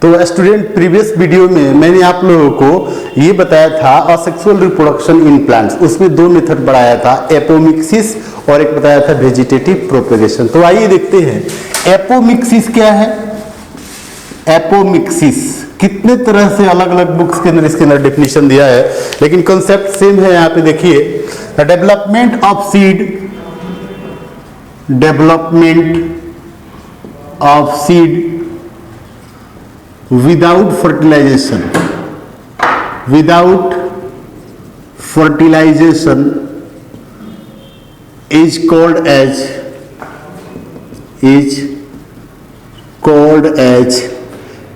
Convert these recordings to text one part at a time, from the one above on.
तो student, previous video में मैंने आप लोगों को ये बताया था असेक्सुअल रिप्रोडक्शन इन प्लांट्स, उसमें दो मेथड बढ़ाया था, एपोमिक्सिस और एक बताया था वेजिटेटिव प्रोपेगेशन। तो आइए देखते हैं एपोमिक्सिस क्या है। एपोमिक्सिस कितने तरह से अलग अलग बुक्स के अंदर इसके अंदर डेफिनेशन दिया है, लेकिन कॉन्सेप्ट सेम है। यहाँ पे देखिए, the development of seed, development of seed without fertilization is called as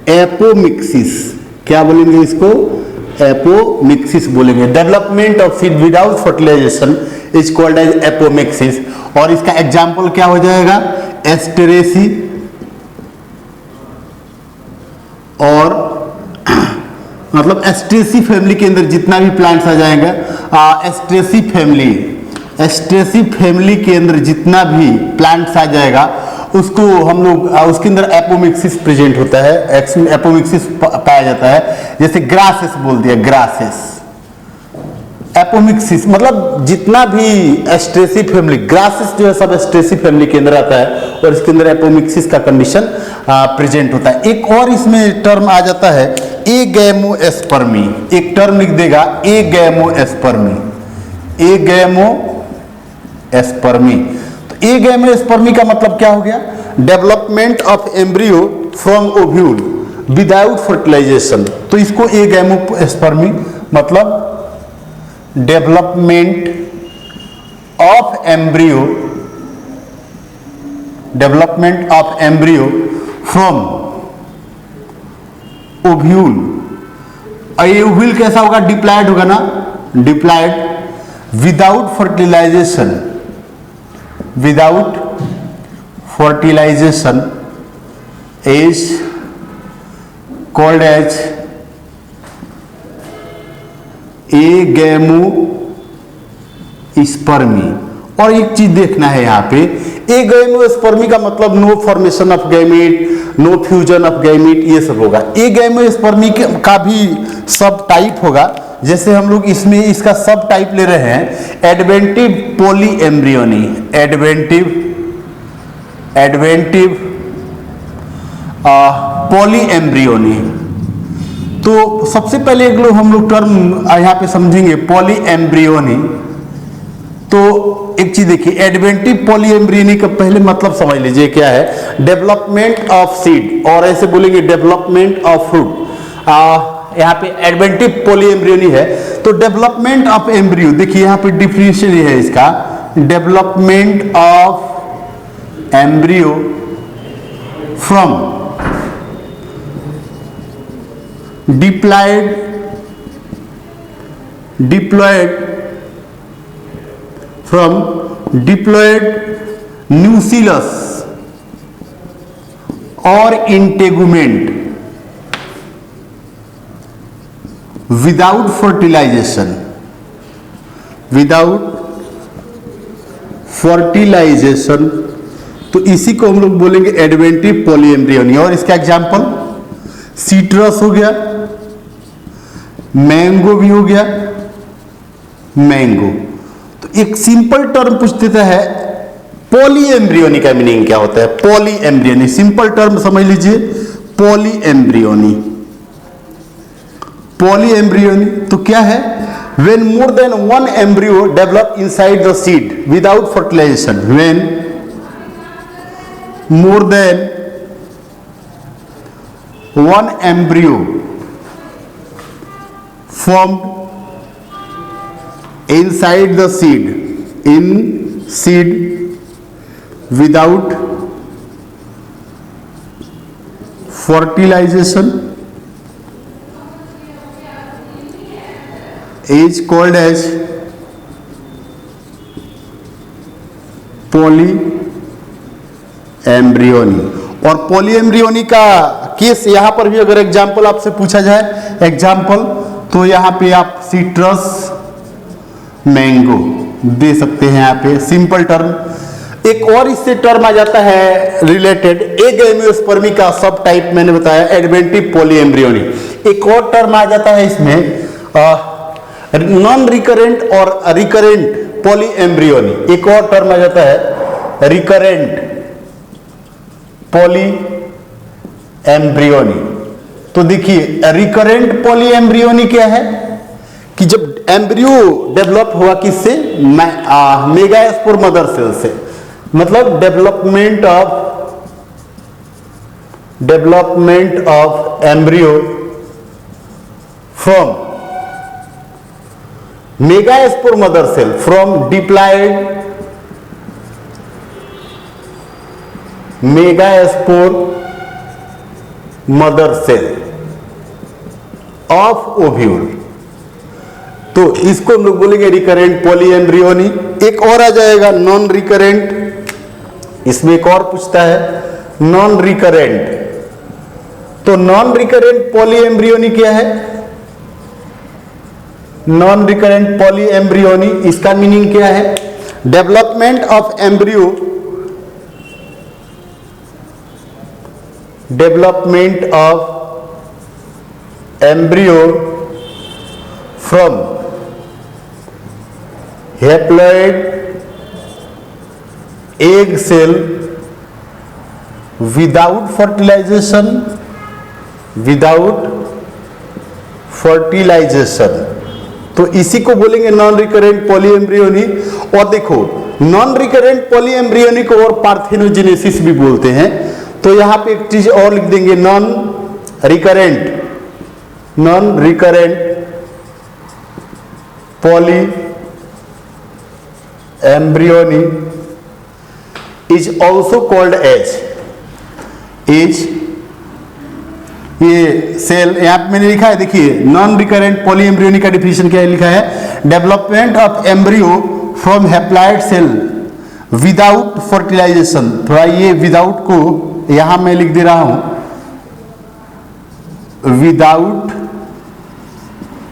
apomixis। क्या बोलेंगे इसको? एपोमिक्सिस बोलेंगे। Development of seed without fertilisation is called as apomixis. और इसका एग्जाम्पल क्या हो जाएगा? एस्टेरेसी और मतलब एस्ट्रेसी फैमिली के अंदर जितना भी प्लांट्स आ जाएगा, एस्ट्रेसी फैमिली के अंदर जितना भी प्लांट्स आ जाएगा उसको हम लोग उसके अंदर एपोमिक्सिस प्रेजेंट होता है, एपोमिक्सिस पाया जाता है। जैसे ग्रासेस बोल दिया, ग्रासेस एपोमिक्सिस मतलब जितना भी एस्ट्रेसी फैमिली, ग्रासेस जो है सब एस्ट्रेसी फैमिली के अंदर आता है और इसके अंदर एपोमिक्सिस का कंडीशन प्रेजेंट होता है। एक और इसमें टर्म आ जाता है एगैमोएस्पर्मी। एक टर्म लिख देगा एगैमोएस्पर्मी। तो एगैमोएस्पर्मी का मतलब क्या हो गया? Development of embryo from ovule without fertilisation. तो इसको एगैमोएस्पर्मी मतलब development of embryo from ovule. ये ओव्यूल कैसा होगा? डिप्लॉयड होगा ना, diploid without fertilisation is called as agamospermy. और एक चीज देखना है यहाँ पे, एगैमोस्पर्मी का मतलब no formation of gamete, no fusion of gamete, ये सब होगा। एगैमोस्पर्मी का भी सब टाइप होगा। जैसे हम लोग इसमें इसका सब टाइप ले रहे हैं एडवेंटिव पॉलीएम्ब्रियोनी, एडवेंटिव पॉलीएम्ब्रियोनी। तो सबसे पहले एक लोग हम लोग टर्म यहाँ पे समझेंगे पॉलीएम्ब्रियोनी। तो एक चीज देखिए, एडवेंटिव पॉलीएम्ब्रियोनी का पहले मतलब समझ लीजिए क्या है। डेवलपमेंट ऑफ सीड, और ऐसे बोलेंगे डेवलपमेंट ऑफ फ्रूट। यहाँ पे एडवेंटिव पॉलीएम्ब्रियोनी है तो डेवलपमेंट ऑफ एम्ब्रियो, देखिए यहाँ पे डिफरेंशियल है इसका, development of embryo from diploid from diploid nucellus or integument without fertilization, तो इसी को हम लोग बोलेंगे एडवेंटिव पॉलीएम्ब्रियोनी। और इसका एग्जाम्पल सीट्रस हो गया, मैंगो भी हो गया, मैंगो। तो एक सिंपल टर्म पूछ देता है पॉलीएम्ब्रियोनी का मीनिंग क्या होता है? पॉलीएम्ब्रियोनी सिंपल टर्म समझ लीजिए, पॉलीएम्ब्रियोनी तो क्या है? when more than one embryo develop inside the seed without fertilization, when more than one embryo formed inside the seed without fertilization is called as polyembryony. और polyembryony का case यहां पर भी अगर एग्जाम्पल आपसे पूछा जाए, एग्जाम्पल, तो यहां पे आप सीट्रस, मैंगो दे सकते हैं। यहाँ पे सिंपल टर्म एक और इससे टर्म आ जाता है रिलेटेड, एक एमियोस्पर्मी का सब टाइप मैंने बताया एडवेंटिव पॉलीएम्ब्रियोनी। एक और टर्म आ जाता है इसमें नॉन रिकरेंट और रिकरेंट पॉलीएम्ब्रियोनी। एक और टर्म आ जाता है रिकरेंट पॉलीएम्ब्रियोनी। तो देखिए रिकरेंट पॉलीएम्ब्रियोनी क्या है कि जब एम्ब्रियो डेवलप हुआ किससे, मेगास्पोर मदर सेल से, मतलब development of embryo from megaspore mother cell, from diploid megaspore mother cell of ovule. तो इसको हम लोग बोलेंगे रिकरेंट पॉलीएम्ब्रियोनी। एक और आ जाएगा नॉन रिकरेंट, इसमें एक और पूछता है नॉन रिकरेंट। तो नॉन रिकरेंट पॉलीएम्ब्रियोनी क्या है, नॉन रिकरेंट पॉलीएम्ब्रियोनी इसका मीनिंग क्या है, development of embryo, development of embryo from haploid egg cell without fertilisation. तो इसी को बोलेंगे नॉन रिकरेंट पॉलीएम्ब्रियोनी। और देखो नॉन रिकरेंट पॉलीएम्ब्रियोनी को और पार्थेनोजेनेसिस भी बोलते हैं। तो यहां पे एक चीज और लिख देंगे non recurrent polyembryony is also called as, ये सेल यहां पे मैंने लिखा है, देखिए नॉन रिकरेंट पॉलीएम्ब्रियोनी का डिफिनेशन क्या लिखा है, development of embryo from haploid cell without fertilisation. थोड़ा ये विदाउट को यहां मैं लिख दे रहा हूं, without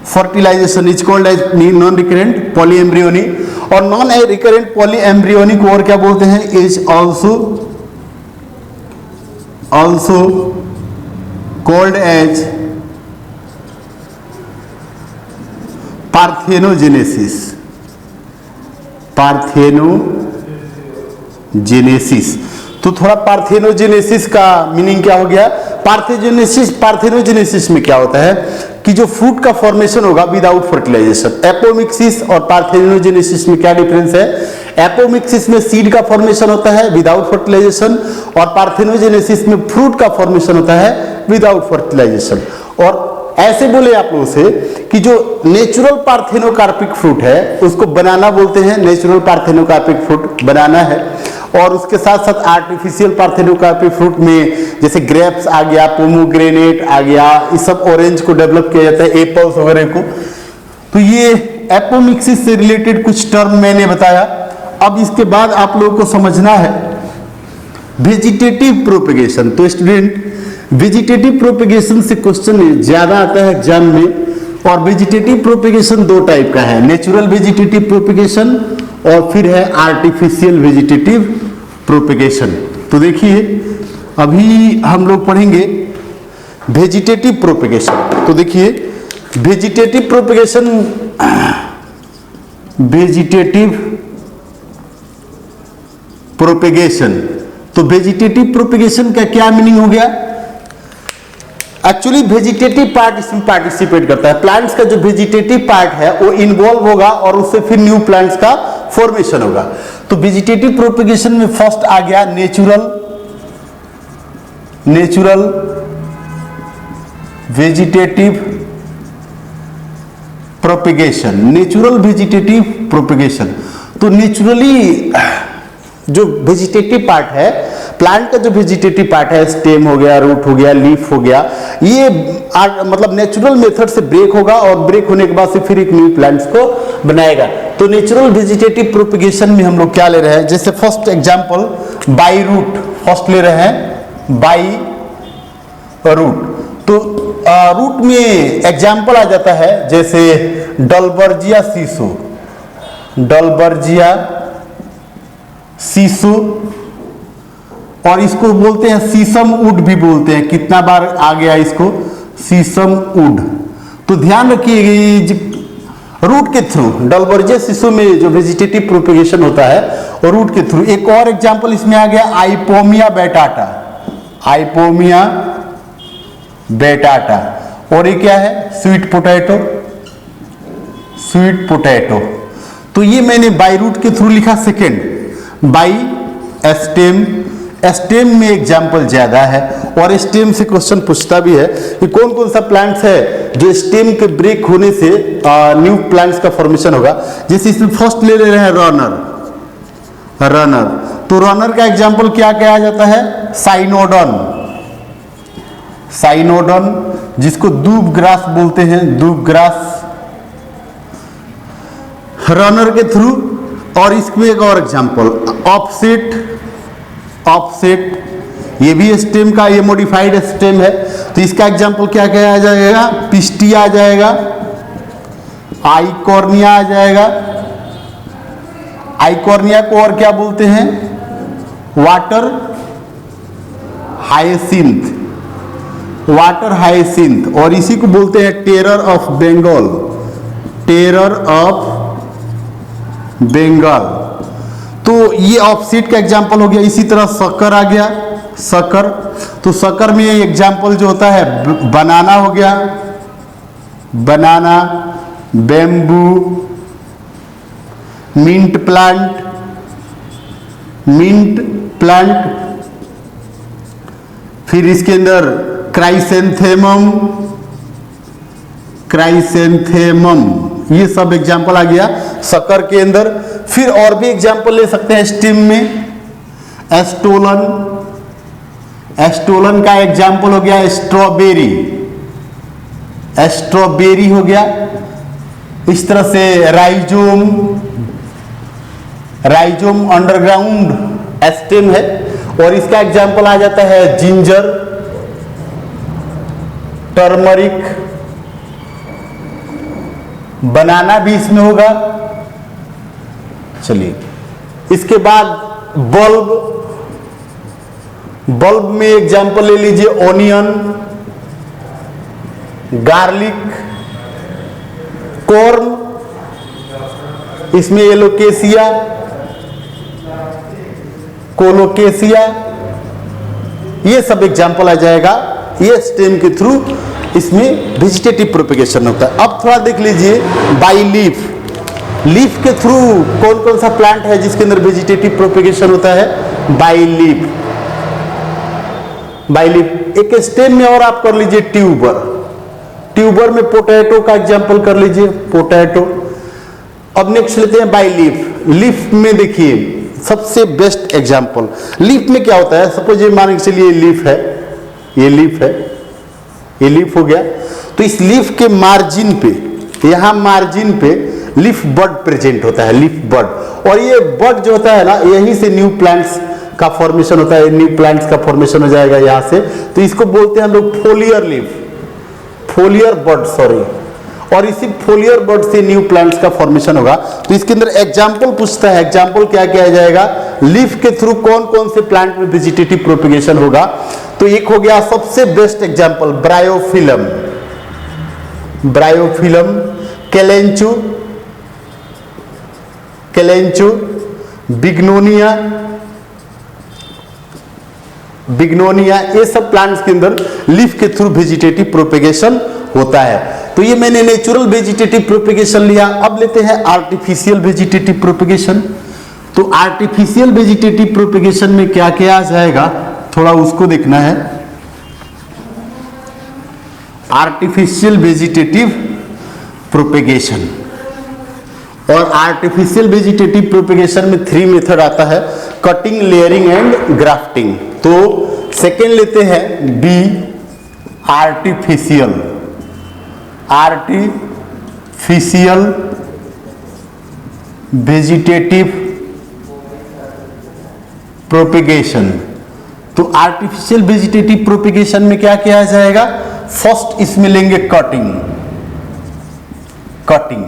fertilisation is called as non recurrent polyembryony. और नॉन रिकरेंट पॉलीएम्ब्रियोनी को और क्या बोलते हैं, is also called as parthenogenesis. तो थोड़ा पार्थेनोजेनेसिस का मीनिंग क्या हो गया, पार्थेनोजेनेसिस में क्या होता है कि जो फ्रूट का फॉर्मेशन होगा विदाउट फर्टिलाइजेशन। एपोमिक्सिस और पार्थेनोजेनेसिस में क्या डिफरेंस है, एपोमिक्सिस में सीड का फॉर्मेशन होता है विदाउट फर्टिलाइजेशन और पार्थेनोजेनेसिस में फ्रूट का फॉर्मेशन होता है विदाउट फर्टिलाइजेशन। और ऐसे बोले आप लोगों से कि जो नेचुरल पार्थेनोकार्पिक फ्रूट है उसको बनाना बोलते हैं, नेचुरल पार्थेनोकार्पिक फ्रूट बनाना है। और उसके साथ साथ आर्टिफिशियल पार्थेनोकार्पिक फ्रूट में जैसे ग्रेप्स आ गया, पोमोग्रेनेट आ गया, इस सब ऑरेंज को डेवलप किया जाता है, एप्पल्स वगैरह को। तो ये एपोमिक्सिस से रिलेटेड कुछ टर्म मैंने बताया। अब इसके बाद आप लोगों को समझना है वेजिटेटिव प्रोपेगेशन। तो स्टूडेंट वेजिटेटिव प्रोपेगेशन से क्वेश्चन ज्यादा आता है एग्जाम में। और वेजिटेटिव प्रोपेगेशन दो टाइप का है, नेचुरल वेजिटेटिव प्रोपेगेशन और फिर है आर्टिफिशियल वेजिटेटिव प्रोपेगेशन। तो देखिए अभी हम लोग पढ़ेंगे वेजिटेटिव प्रोपेगेशन। तो देखिए वेजिटेटिव प्रोपेगेशन, तो वेजिटेटिव प्रोपेगेशन का क्या मीनिंग हो गया, एक्चुअली वेजिटेटिव पार्ट इसमें पार्टिसिपेट करता है। प्लांट्स का जो वेजिटेटिव पार्ट है वो इन्वॉल्व होगा और उससे फिर न्यू प्लांट्स का फॉर्मेशन होगा। तो वेजिटेटिव प्रोपेगेशन में फर्स्ट आ गया natural vegetative propagation, natural vegetative propagation. तो नेचुरली जो वेजिटेटिव पार्ट है, प्लांट का जो वेजिटेटिव पार्ट है, स्टेम हो गया, रूट हो गया, लीफ हो गया, ये मतलब नेचुरल मेथड से ब्रेक होगा और ब्रेक होने के बाद से फिर एक न्यू प्लांट्स को बनाएगा। तो नेचुरल वेजिटेटिव प्रोपेगेशन में हम लोग क्या ले रहे हैं, जैसे first example by root, first ले रहे हैं बाई रूट। तो रूट में एग्जांपल आ जाता है जैसे डलबर्जिया सीसो, डलबर्जिया सीसो, और इसको बोलते हैं सीसम वुड भी बोलते हैं। कितना बार आ गया इसको, सीसम वुड। तो ध्यान रखिए रूट के थ्रू, डलबर्जिया शिशु में जो वेजिटेटिव प्रोपेगेशन होता है और रूट के थ्रू। एक और एग्जांपल इसमें आ गया आइपोमिया बेटाटा, आइपोमिया बेटाटा। और ये क्या है, स्वीट पोटैटो, स्वीट पोटैटो। तो ये मैंने बाई रूट के थ्रू लिखा। सेकेंड बाई स्टेम, स्टेम में एग्जाम्पल ज्यादा है और स्टेम से क्वेश्चन पूछता भी है कि कौन कौन सा प्लांट्स है जो स्टेम के ब्रेक होने से न्यू प्लांट्स का फॉर्मेशन होगा। जैसे इसमें फर्स्ट ले रहे हैं रनर, रनर। तो रनर का एग्जाम्पल क्या कहा जाता है, साइनोडन, साइनोडन जिसको दूब ग्रास बोलते हैं, दूब ग्रास रनर के थ्रू। और इसमें एक और एग्जाम्पल ऑफसेट, ऑफसेट ये भी स्टेम का, ये मॉडिफाइड स्टेम है। तो इसका एग्जाम्पल क्या कहा जाएगा, पिस्टिया आ जाएगा, आइकॉर्निया आ जाएगा। आइकॉर्निया को और क्या बोलते हैं, वाटर हायसिंथ, वाटर हायसिंथ। और इसी को बोलते हैं terror of Bengal, terror of Bengal. तो ये ऑफसेट का एग्जाम्पल हो गया। इसी तरह शक्कर आ गया, शक्कर। तो शक्कर में एग्जाम्पल जो होता है बनाना हो गया, banana, bamboo, mint plant, mint plant. फिर इसके अंदर क्राइसेंथेमम, क्राइसेंथेमम, ये सब एग्जाम्पल आ गया शक्कर के अंदर। फिर और भी एग्जाम्पल ले सकते हैं स्टेम में, एस्टोलन, एस्टोलन का एग्जाम्पल हो गया स्ट्रॉबेरी, स्ट्रॉबेरी हो गया। इस तरह से राइजोम, राइजोम अंडरग्राउंड स्टेम है और इसका एग्जाम्पल आ जाता है जिंजर, टर्मरिक, बनाना भी इसमें होगा। चलिए इसके बाद बल्ब, बल्ब में एग्जाम्पल ले लीजिए ऑनियन, गार्लिक, कॉर्न, इसमें एलोकेसिया, कोलोकेसिया, ये सब एग्जाम्पल आ जाएगा। ये स्टेम के थ्रू इसमें वेजिटेटिव प्रोपेगेशन होता है। अब थोड़ा देख लीजिए बाई लीफ, लीफ के थ्रू कौन कौन सा प्लांट है जिसके अंदर वेजिटेटिव प्रोपेगेशन होता है, बाई लीफ, बाई लीफ। एक स्टेम में और आप कर लीजिए ट्यूबर, ट्यूबर में पोटैटो का एग्जांपल कर लीजिए, पोटैटो। अब नेक्स्ट लेते हैं बाई लीफ। लीफ में देखिए सबसे बेस्ट एग्जांपल, लीफ में क्या होता है, सपोज ये मान के चलिए लीफ है, ये लीफ है, ये लीफ हो गया। तो इस लीफ के मार्जिन पे, यहां मार्जिन पे लीफ बड प्रेजेंट होता है, लीफ बड। और ये बड जो होता है ना, यहीं से न्यू प्लांट्स का फॉर्मेशन होता है, न्यू प्लांट्स का फॉर्मेशन हो जाएगा यहां से। तो इसको बोलते हैं हम लोग फोलियर लीफ, फोलियर बड, सॉरी। और इसी फोलियर बड से न्यू प्लांट्स का फॉर्मेशन होगा। तो इसके अंदर एग्जाम्पल पूछता है, एग्जाम्पल क्या किया जाएगा, लीफ के थ्रू कौन कौन से प्लांट में वेजिटेटिव प्रोपेगेशन होगा। तो एक हो गया सबसे best example bryophyllum, bryophyllum, kalanchoe, kalanchoe, bignonia, bignonia, ये सब प्लांट्स के अंदर लीफ के थ्रू वेजिटेटिव प्रोपेगेशन होता है। तो ये मैंने नेचुरल वेजिटेटिव प्रोपेगेशन लिया। अब लेते हैं आर्टिफिशियल वेजिटेटिव प्रोपेगेशन। तो आर्टिफिशियल वेजिटेटिव प्रोपेगेशन में क्या क्या आ जाएगा, थोड़ा उसको देखना है। आर्टिफिशियल वेजिटेटिव प्रोपेगेशन, और आर्टिफिशियल वेजिटेटिव प्रोपेगेशन में 3 मेथड आता है, कटिंग, लेयरिंग एंड ग्राफ्टिंग। तो सेकेंड लेते हैं B, artificial, artificial vegetative propagation. तो आर्टिफिशियल वेजिटेटिव प्रोपेगेशन में क्या किया जाएगा, फर्स्ट इसमें लेंगे कटिंग, कटिंग।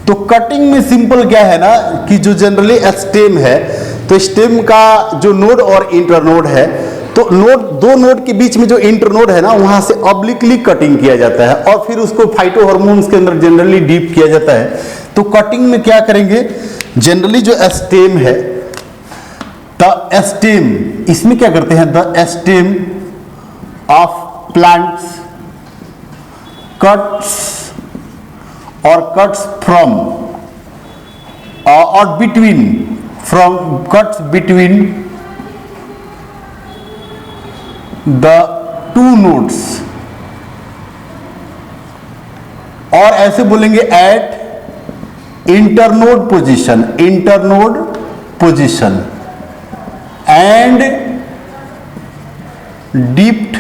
तो कटिंग में सिंपल क्या है ना कि जो जनरली स्टेम है, तो स्टेम का जो नोड और इंटरनोड है, तो नोड, दो नोड के बीच में जो इंटरनोड है ना, वहां से ऑब्लिकली कटिंग किया जाता है और फिर उसको फाइटोहार्मोन्स के अंदर जनरली डीप किया जाता है। तो कटिंग में क्या करेंगे, जनरली जो स्टेम है, द स्टेम, इसमें क्या करते हैं, the stem of plants cuts और कट्स फ्रॉम और between, from cuts between the two nodes, और ऐसे बोलेंगे at internode position, internode position and dipped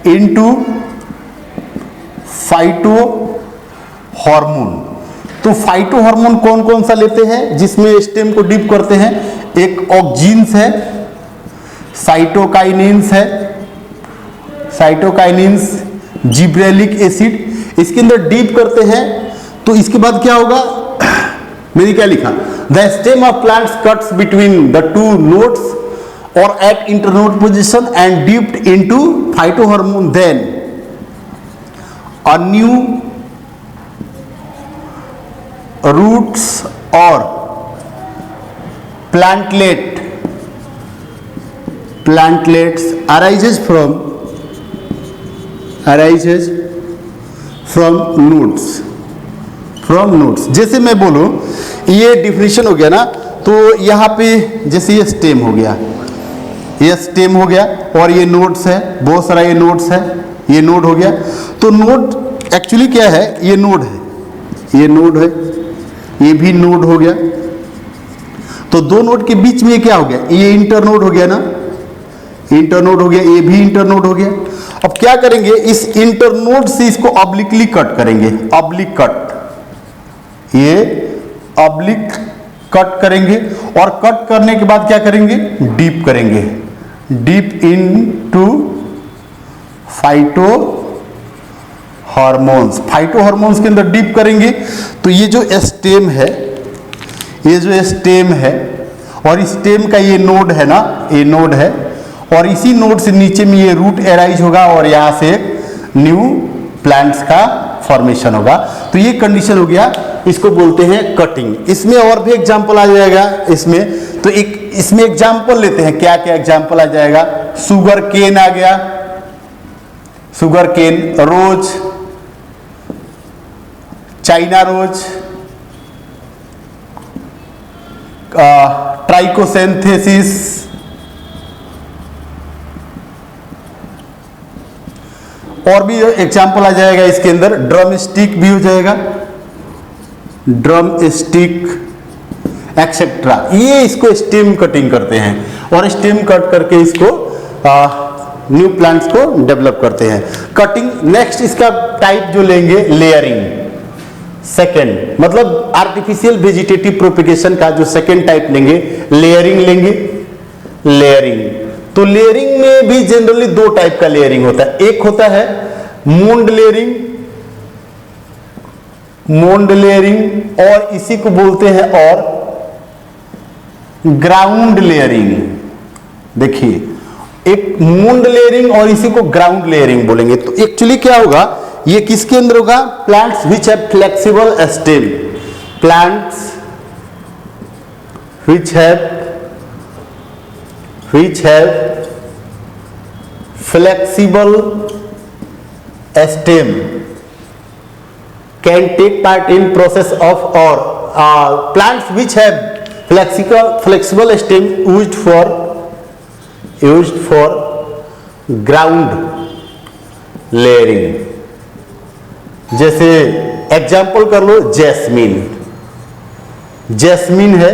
into phytohormone. तो फाइटो हार्मोन कौन कौन सा लेते हैं जिसमें स्टेम को डीप करते हैं, एक ऑक्जीन्स है, साइटोकाइनिन्स है, साइटोकाइनिन्स, जिब्रेलिक एसिड, इसके अंदर डीप करते हैं। तो इसके बाद क्या होगा, मैंने क्या लिखा, the stem of plants cuts between the two nodes और at internode position and dipped into phytohormone, then a new roots or plantlets arises from nodes। जैसे मैं बोलूं, ये डिफिनेशन हो गया ना, तो यहाँ पे जैसे ये स्टेम हो गया, ये स्टेम हो गया और ये नोड्स है, बहुत सारा ये नोड्स है, ये नोड हो गया। तो नोड एक्चुअली क्या है, ये नोड है, ये नोड है, ये भी नोड हो गया। तो दो नोड के बीच में ये क्या हो गया, ये इंटरनोड हो गया ना, इंटरनोड हो गया, ये भी इंटरनोड हो गया। अब क्या करेंगे, इस इंटरनोड से इसको ऑब्लिकली कट करेंगे, ऑब्लिक कट, ये ऑब्लिक कट करेंगे और कट करने के बाद क्या करेंगे, डीप करेंगे, deep into phyto hormones, phyto hormones के अंदर डीप करेंगे। तो ये जो स्टेम है, ये जो स्टेम है और स्टेम का ये नोड है ना, ये नोड है, और इसी नोड से नीचे में ये रूट एराइज होगा और यहां से एक न्यू प्लांट्स का फॉर्मेशन होगा। तो ये कंडीशन हो गया, इसको बोलते हैं कटिंग। इसमें और भी एग्जाम्पल आ जाएगा इसमें, तो एक इसमें एग्जाम्पल लेते हैं, क्या क्या एग्जाम्पल आ जाएगा, सुगर केन आ गया, सुगर केन, रोज, चाइना रोज, ट्राइकोसेंथेसिस, और भी एग्जाम्पल आ जाएगा इसके अंदर, ड्रम स्टिक भी हो जाएगा, ड्रम स्टिक एक्सेट्रा। ये इसको स्टेम कटिंग करते हैं और स्टेम कट करके इसको न्यू प्लांट्स को डेवलप करते हैं, कटिंग। नेक्स्ट इसका टाइप जो लेंगे, लेयरिंग, सेकेंड, मतलब आर्टिफिशियल वेजिटेटिव प्रोपिगेशन का जो सेकेंड टाइप लेंगे, लेयरिंग लेंगे, लेयरिंग। तो लेयरिंग में भी जनरली दो टाइप का लेयरिंग होता है, एक होता है मूंड लेयरिंग, मूंड लेयरिंग, और इसी को बोलते हैं और ग्राउंड लेयरिंग। देखिए, एक मूंड लेयरिंग और इसी को ग्राउंड लेयरिंग बोलेंगे। तो एक्चुअली क्या होगा, ये किसके अंदर होगा, plants which have flexible stem, plants which have flexible stem can take part in process of, or plants which have flexible stem used for ground layering। जैसे एग्जाम्पल कर लो, जैस्मीन, जैस्मीन है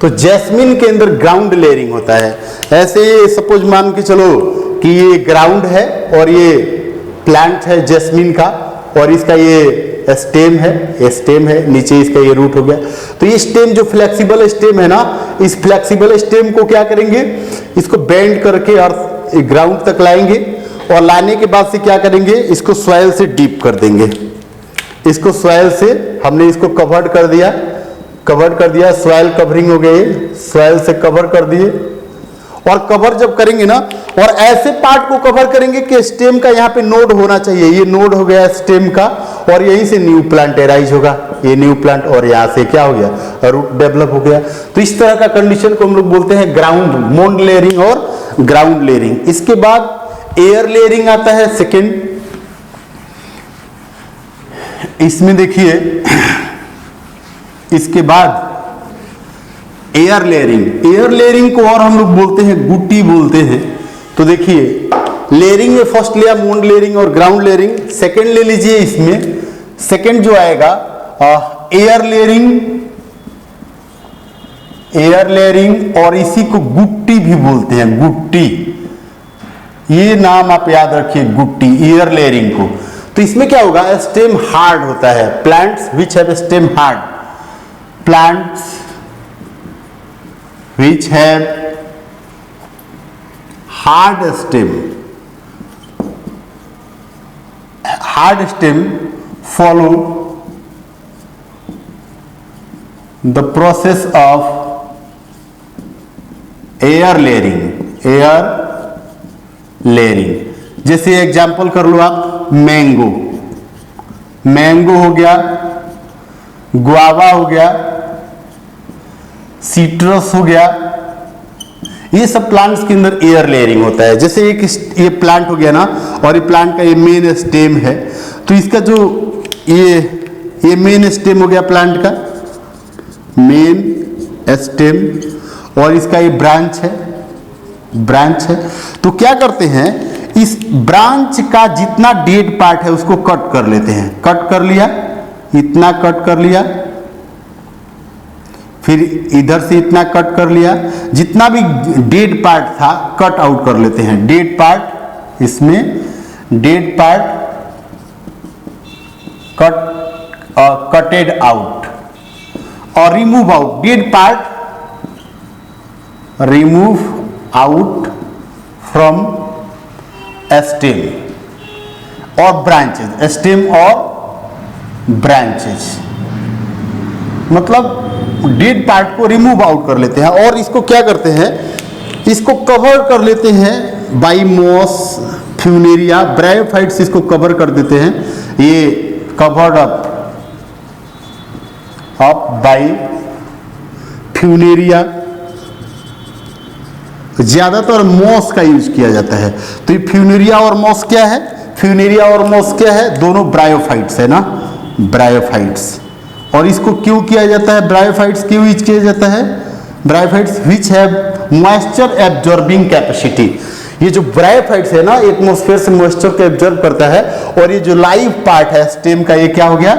तो जैस्मीन के अंदर ग्राउंड लेयरिंग होता है। ऐसे suppose मान के चलो कि ये ग्राउंड है और ये प्लांट है जैस्मीन का, और इसका ये स्टेम है, ये स्टेम है, नीचे इसका ये रूट हो गया। तो ये स्टेम जो फ्लेक्सिबल स्टेम है ना, इस फ्लेक्सिबल स्टेम को क्या करेंगे, इसको बेंड करके और ग्राउंड तक लाएंगे, और लाने के बाद से क्या करेंगे, इसको सॉइल से डीप कर देंगे। इसको सॉइल से हमने इसको कवर्ड कर दिया, कवर कर दिया, सॉइल कवरिंग हो गई, सॉइल से कवर कर दिए। और कवर जब करेंगे ना, और ऐसे पार्ट को कवर करेंगे कि स्टेम का यहाँ पे नोड होना चाहिए। ये नोड हो गया स्टेम का, और यहीं से न्यू प्लांट एराइज होगा, ये न्यू प्लांट, और यहाँ से क्या हो गया, रूट डेवलप हो गया। तो इस तरह का कंडीशन को हम लोग बोलते हैं ग्राउंड, मोंड लेयरिंग और ग्राउंड लेयरिंग। इसके बाद एयर लेयरिंग आता है सेकेंड। इसमें देखिए, इसके बाद एयर लेयरिंग, एयर लेयरिंग को और हम लोग बोलते हैं गुट्टी बोलते हैं। तो देखिए, लेयरिंग में फर्स्ट लिया मोंड लेयरिंग और ग्राउंड लेयरिंग, सेकंड ले लीजिए। इसमें सेकंड जो आएगा एयर लेयरिंग, एयर लेयरिंग, और इसी को गुट्टी भी बोलते हैं, गुट्टी। ये नाम आप याद रखिए, गुट्टी, एयर लेयरिंग को। तो इसमें क्या होगा, स्टेम हार्ड होता है, plants which have stem hard, plants which have hard stem follow the process of air layering, जैसे एग्जांपल कर लो आप, मैंगो, मैंगो हो गया, गुआवा हो गया, सीट्रस हो गया। ये सब प्लांट्स के अंदर एयर लेयरिंग होता है। जैसे एक ये प्लांट हो गया ना, और ये प्लांट का ये मेन स्टेम है, तो इसका जो ये मेन स्टेम हो गया प्लांट का, मेन स्टेम, और इसका ये ब्रांच है। तो क्या करते हैं, इस ब्रांच का जितना डेड पार्ट है उसको कट कर लेते हैं, कट कर लिया, इतना कट कर लिया, फिर इधर से इतना कट कर लिया, जितना भी डेड पार्ट था कट आउट कर लेते हैं। डेड पार्ट, इसमें डेड पार्ट कटेड आउट, और remove out, dead part remove out from stem और ब्रांचेज, स्टेम और ब्रांचेज, मतलब डेड पार्ट को रिमूव आउट कर लेते हैं। और इसको क्या करते हैं, इसको कवर कर लेते हैं बाई मॉस, फ्यूनेरिया, ब्रायोफाइट्स इसको कवर कर देते हैं। ये कवर्ड अप बाई फ्यूनेरिया। ज्यादातर मॉस का यूज किया जाता है। तो ये फ्यूनेरिया और मॉस क्या है, फ्यूनेरिया और मॉस क्या है, दोनों ब्रायोफाइट्स है ना, ब्रायोफाइट्स। और इसको क्यों किया जाता है, ब्रायोफाइट्स क्यों यूज किया जाता है, bryophytes which have moisture absorbing capacity. ये जो ब्रायोफाइट्स है ना, एटमॉस्फेयर से मॉइस्चर को एब्जॉर्ब करता है। और ये जो लाइव पार्ट है स्टेम का, ये क्या हो गया,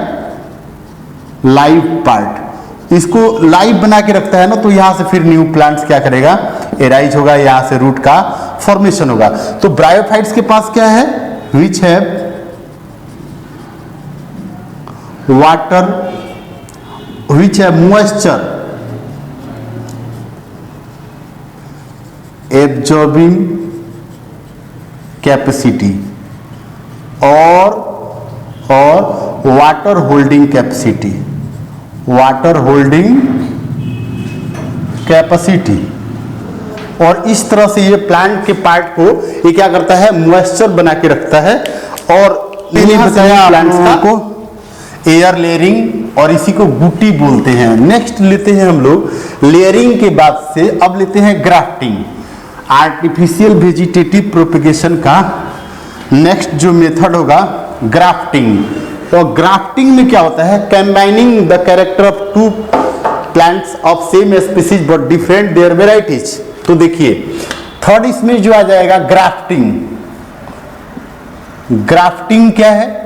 लाइव पार्ट, इसको लाइव बना के रखता है ना। तो यहां से फिर न्यू प्लांट्स क्या करेगा, एराइज होगा, यहां से रूट का फॉर्मेशन होगा। तो ब्रायोफाइट्स के पास क्या है, which have water, which have moisture absorbing capacity और water holding capacity, water holding capacity। और इस तरह से ये प्लांट के पार्ट को ये क्या करता है, मॉइस्चर बना के रखता है। और मैंने बताया प्लांट्स को एयर लेयरिंग, और इसी को गुट्टी बोलते हैं। नेक्स्ट लेते हैं हम लोग लेयरिंग के बाद से, अब लेते हैं ग्राफ्टिंग, आर्टिफिशियल वेजिटेटिव प्रोपेगेशन का नेक्स्ट जो मेथड होगा ग्राफ्टिंग। और ग्राफ्टिंग में क्या होता है, combining the character of two plants of same species but different their varieties. तो देखिए थर्ड इसमें जो आ जाएगा ग्राफ्टिंग। ग्राफ्टिंग क्या है,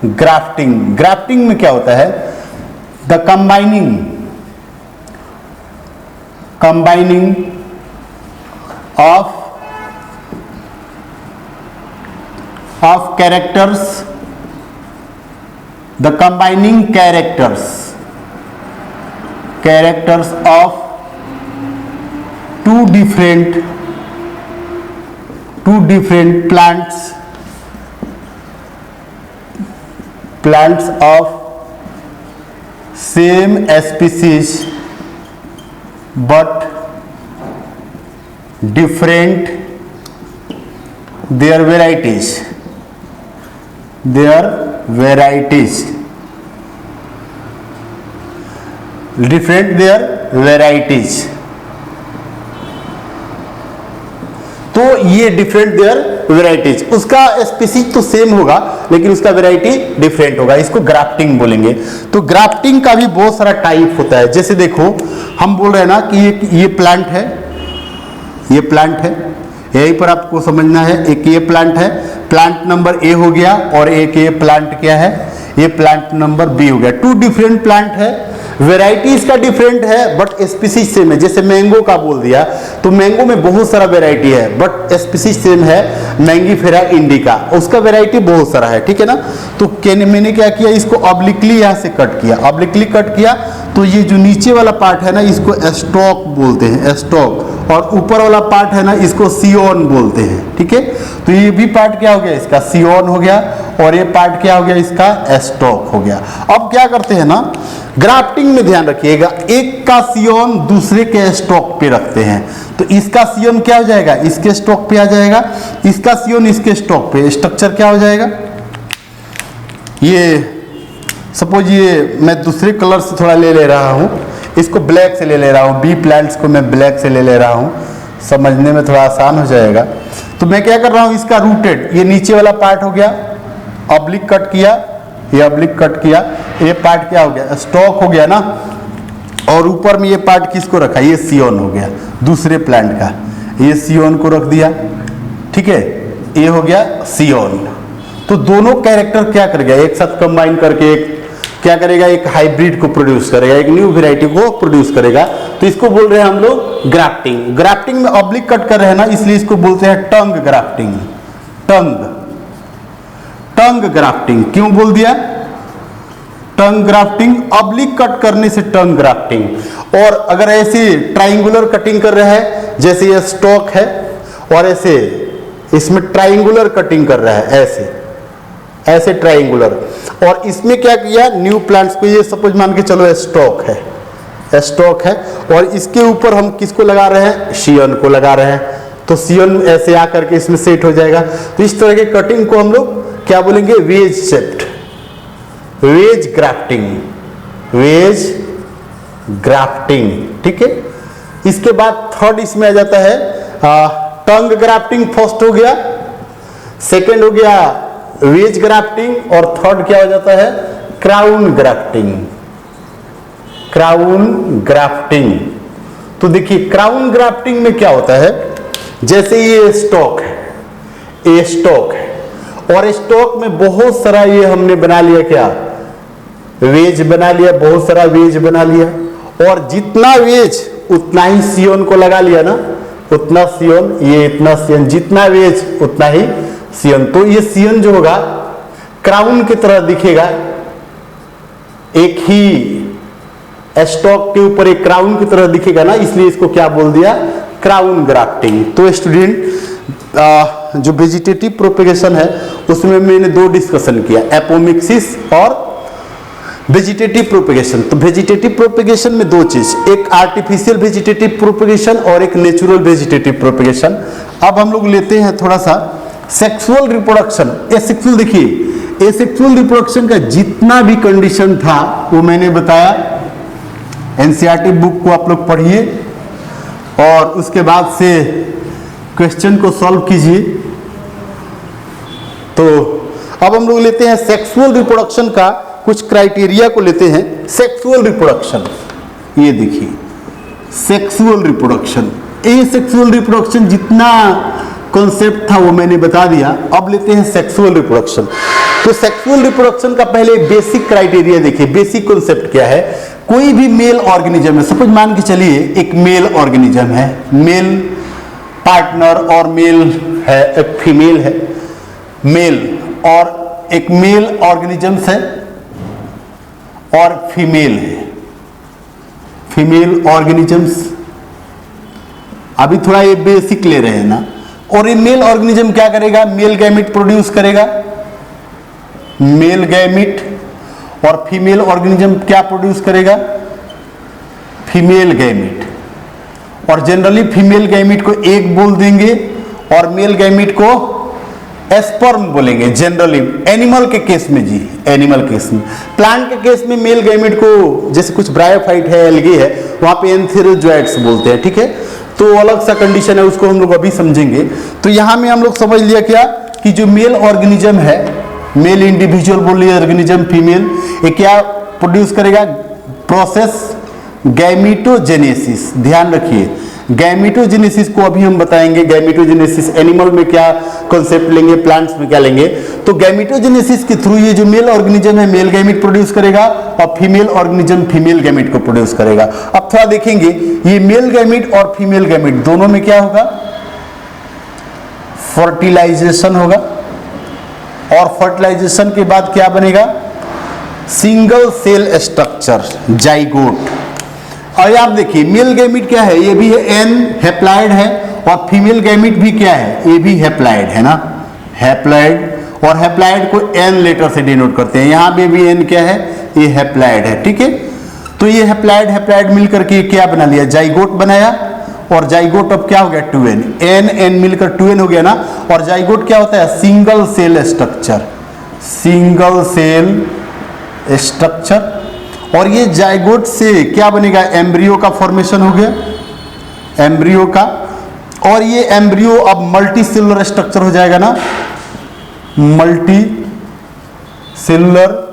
ग्राफ्टिंग में क्या होता है, the combining of characters, the combining characters of two different plants of same species but different their varieties, different their varieties। तो ये डिफरेंट देयर वेराइटीज, उसका स्पीसीज तो सेम होगा लेकिन उसका वेराइटी डिफरेंट होगा, इसको ग्राफ्टिंग बोलेंगे। तो ग्राफ्टिंग का भी बहुत सारा टाइप होता है। जैसे देखो हम बोल रहे हैं ना कि ये प्लांट है, ये प्लांट है, यहीं पर आपको समझना है। एक ये प्लांट है, प्लांट नंबर ए हो गया, और एक ये प्लांट क्या है, ये प्लांट नंबर बी हो गया। टू डिफरेंट प्लांट है, वेराइटी इसका डिफरेंट है बट स्पीसीज सेम है। जैसे मैंगो का बोल दिया तो मैंगो में बहुत सारा वेराइटी है बट स्पीसीज सेम है, मैंगीफेरा इंडिका, उसका वेराइटी बहुत सारा है, ठीक है ना। तो मैंने क्या किया, इसको ऑब्लिकली यहाँ से कट किया, ऑब्लिकली कट किया तो ये जो नीचे वाला पार्ट है ना इसको स्टॉक बोलते हैं, स्टॉक, और ऊपर वाला पार्ट है ना इसको सियोन बोलते हैं, ठीक है। तो ये भी पार्ट क्या हो गया, इसका सियोन हो गया, और ये पार्ट क्या हो गया, इसका स्टॉक हो गया। अब क्या करते हैं ना, ग्राफ्टिंग में ध्यान रखिएगा, एक का सियोन दूसरे के स्टॉक पे रखते हैं। तो इसका सियोन क्या हो जाएगा, इसके स्टॉक पे आ जाएगा, इसका सियोन इसके स्टॉक पे। स्ट्रक्चर क्या हो जाएगा, ये सपोज ये मैं दूसरे कलर से थोड़ा ले रहा हूँ, इसको ब्लैक से ले रहा हूँ, बी प्लांट्स को मैं ब्लैक से ले रहा हूँ, समझने में थोड़ा आसान हो जाएगा। तो मैं क्या कर रहा हूँ, इसका रूटेड ये नीचे वाला पार्ट हो गया, ऑब्लिक कट किया, ये ऑब्लिक कट किया, ये पार्ट क्या हो गया, स्टॉक हो गया ना, और ऊपर में ये पार्ट किसको रखा, ये सियोन हो गया दूसरे प्लांट का, ये सियोन को रख दिया, ठीक है, ये हो गया सियोन। तो दोनों कैरेक्टर क्या करेगा, एक साथ कंबाइन करके एक क्या करेगा, एक हाइब्रिड को प्रोड्यूस करेगा, एक न्यू वेराइटी को प्रोड्यूस करेगा। तो इसको बोल रहे हैं हम लोग ग्राफ्टिंग। ग्राफ्टिंग में ऑब्लिक कट कर रहे हैं ना, इसलिए इसको बोलते हैं टंग ग्राफ्टिंग। टंग ग्राफ्टिंग क्यों बोल दिया, टंग ग्राफ्टिंग, ऑब्लिक कट करने से टंग ग्राफ्टिंग। और अगर ऐसे ट्राइंगुलर कटिंग कर रहा है, जैसे ये स्टॉक है और ऐसे इसमें ट्राइंगुलर कटिंग कर रहा है, ऐसे ट्राइंगुलर, और इसमें क्या किया, न्यू प्लांट्स को, ये सपोज मान के चलो स्टॉक है, स्टॉक है, और इसके ऊपर हम किसको लगा रहे हैं, सियोन को लगा रहे हैं। तो सियोन ऐसे आकर के इसमें सेट हो जाएगा। तो इस तरह के कटिंग को हम लोग क्या बोलेंगे, wedge shaped, veg grafting, veg grafting, ठीक है। इसके बाद थर्ड इसमें आ जाता है टंग ग्राफ्टिंग, फर्स्ट हो गया, सेकेंड हो गया वेज ग्राफ्टिंग, और थर्ड क्या हो जाता है, क्राउन ग्राफ्टिंग, क्राउन ग्राफ्टिंग। तो देखिए क्राउन ग्राफ्टिंग में क्या होता है, जैसे ये स्टॉक है, ये स्टॉक है, और स्टॉक में बहुत सारा ये हमने बना लिया, क्या वेज बना लिया, बहुत सारा वेज बना लिया, और जितना वेज उतना ही सियोन को लगा लिया ना, उतना सियोन, ये इतना सियोन, जितना वेज उतना ही सियोन। तो ये सियोन जो होगा क्राउन की तरह दिखेगा, एक ही स्टॉक के ऊपर एक क्राउन की तरह दिखेगा ना, इसलिए इसको क्या बोल दिया, क्राउन ग्राफ्टिंग। तो स्टूडेंट जो वेजिटेटिव प्रोपेगेशन है उसमें मैंने दो डिस्कशन किया, एपोमिक्सिस और वेजिटेटिव प्रोपेगेशन। तो वेजिटेटिव प्रोपेगेशन में दो चीज, एक आर्टिफिशियल वेजिटेटिव प्रोपेगेशन और एक नेचुरल वेजिटेटिव प्रोपेगेशन। अब हम लोग लेते हैं थोड़ा सा सेक्सुअल रिप्रोडक्शन। एसेक्सुअल, देखिए एसेक्सुअल रिप्रोडक्शन का जितना भी कंडीशन था वो मैंने बताया, एनसीईआरटी बुक को आप लोग पढ़िए और उसके बाद से क्वेश्चन को सॉल्व कीजिए। तो अब हम लोग लेते हैं सेक्सुअल रिप्रोडक्शन का कुछ क्राइटेरिया को लेते हैं। सेक्सुअल रिप्रोडक्शन, ये देखिए सेक्सुअल रिप्रोडक्शन, एसेक्सुअल रिप्रोडक्शन जितना कॉन्सेप्ट था वो मैंने बता दिया। अब लेते हैं सेक्सुअल रिप्रोडक्शन। तो सेक्सुअल रिप्रोडक्शन का पहले बेसिक क्राइटेरिया देखिए, बेसिक कॉन्सेप्ट क्या है। कोई भी मेल ऑर्गेनिज्म है, सपोज मान के चलिए एक मेल ऑर्गेनिज्म है, मेल पार्टनर और मेल है, एक फीमेल है, मेल और एक मेल ऑर्गेनिजम्स है और फीमेल है, फीमेल ऑर्गेनिजम्स। अभी थोड़ा ये बेसिक ले रहे हैं ना। और ये मेल ऑर्गेनिज्म क्या करेगा, मेल गैमिट प्रोड्यूस करेगा, मेल गैमिट, और फीमेल ऑर्गेनिज्म क्या प्रोड्यूस करेगा? Female gamete. और जनरली फीमेल गैमीट को एग बोल देंगे और मेल गैमीट को स्पर्म बोलेंगे जनरली, एनिमल के केस में जी, एनिमल केस में। प्लांट के केस में मेल गैमीट को, जैसे कुछ ब्रायोफाइट है, एल्गी है, वहां पे एंथेरोजोइट्स बोलते हैं, ठीक है। तो अलग सा कंडीशन है, उसको हम लोग अभी समझेंगे। तो यहां में हम लोग समझ लिया क्या कि जो मेल ऑर्गेनिज्म है, मेल इंडिविजुअल बोल रही ऑर्गेनिज्म, फीमेल, ये क्या प्रोड्यूस करेगा? प्रोसेस गैमीटोजेनेसिस। ध्यान रखिए, गैमीटोजेनेसिस को अभी हम बताएंगे। गैमीटोजेनेसिस एनिमल में क्या कॉन्सेप्ट लेंगे, प्लांट्स में क्या लेंगे। तो गैमीटोजेनेसिस के थ्रू ये जो मेल ऑर्गेनिज्म है मेल गैमीट प्रोड्यूस करेगा और फीमेल ऑर्गेनिज्म फीमेल गैमीट को प्रोड्यूस करेगा। अब थोड़ा देखेंगे ये मेल गैमीट और फीमेल गैमीट दोनों में क्या होगा? फर्टिलाइजेशन होगा और फर्टिलाइजेशन के बाद क्या बनेगा? Single cell structure, zygote. और आप देखिए मेल गैमीट क्या है? ये भी है एन हैप्लॉइड है और फीमेल गैमीट भी क्या है? ये भी हैप्लॉइड है ना, हैप्लॉइड। और हैप्लॉइड को एन लेटर से डिनोट करते हैं, यहाँ पे भी एन क्या है? ये हैप्लॉइड है, ठीक है। तो ये हैप्लॉइड हैप्लॉइड मिलकर के क्या बना लिया? जाइगोट बनाया। और जाइगोट अब क्या हो गया? 2n, एन एन मिलकर 2n हो गया ना। और जाइगोट क्या होता है? Single cell structure, single cell structure. और ये जाइगोट से क्या बनेगा? एम्ब्रियो का फॉर्मेशन हो गया, एम्ब्रियो का। और ये एम्ब्रियो अब मल्टी सेलुलर स्ट्रक्चर हो जाएगा ना, मल्टी सेलुलर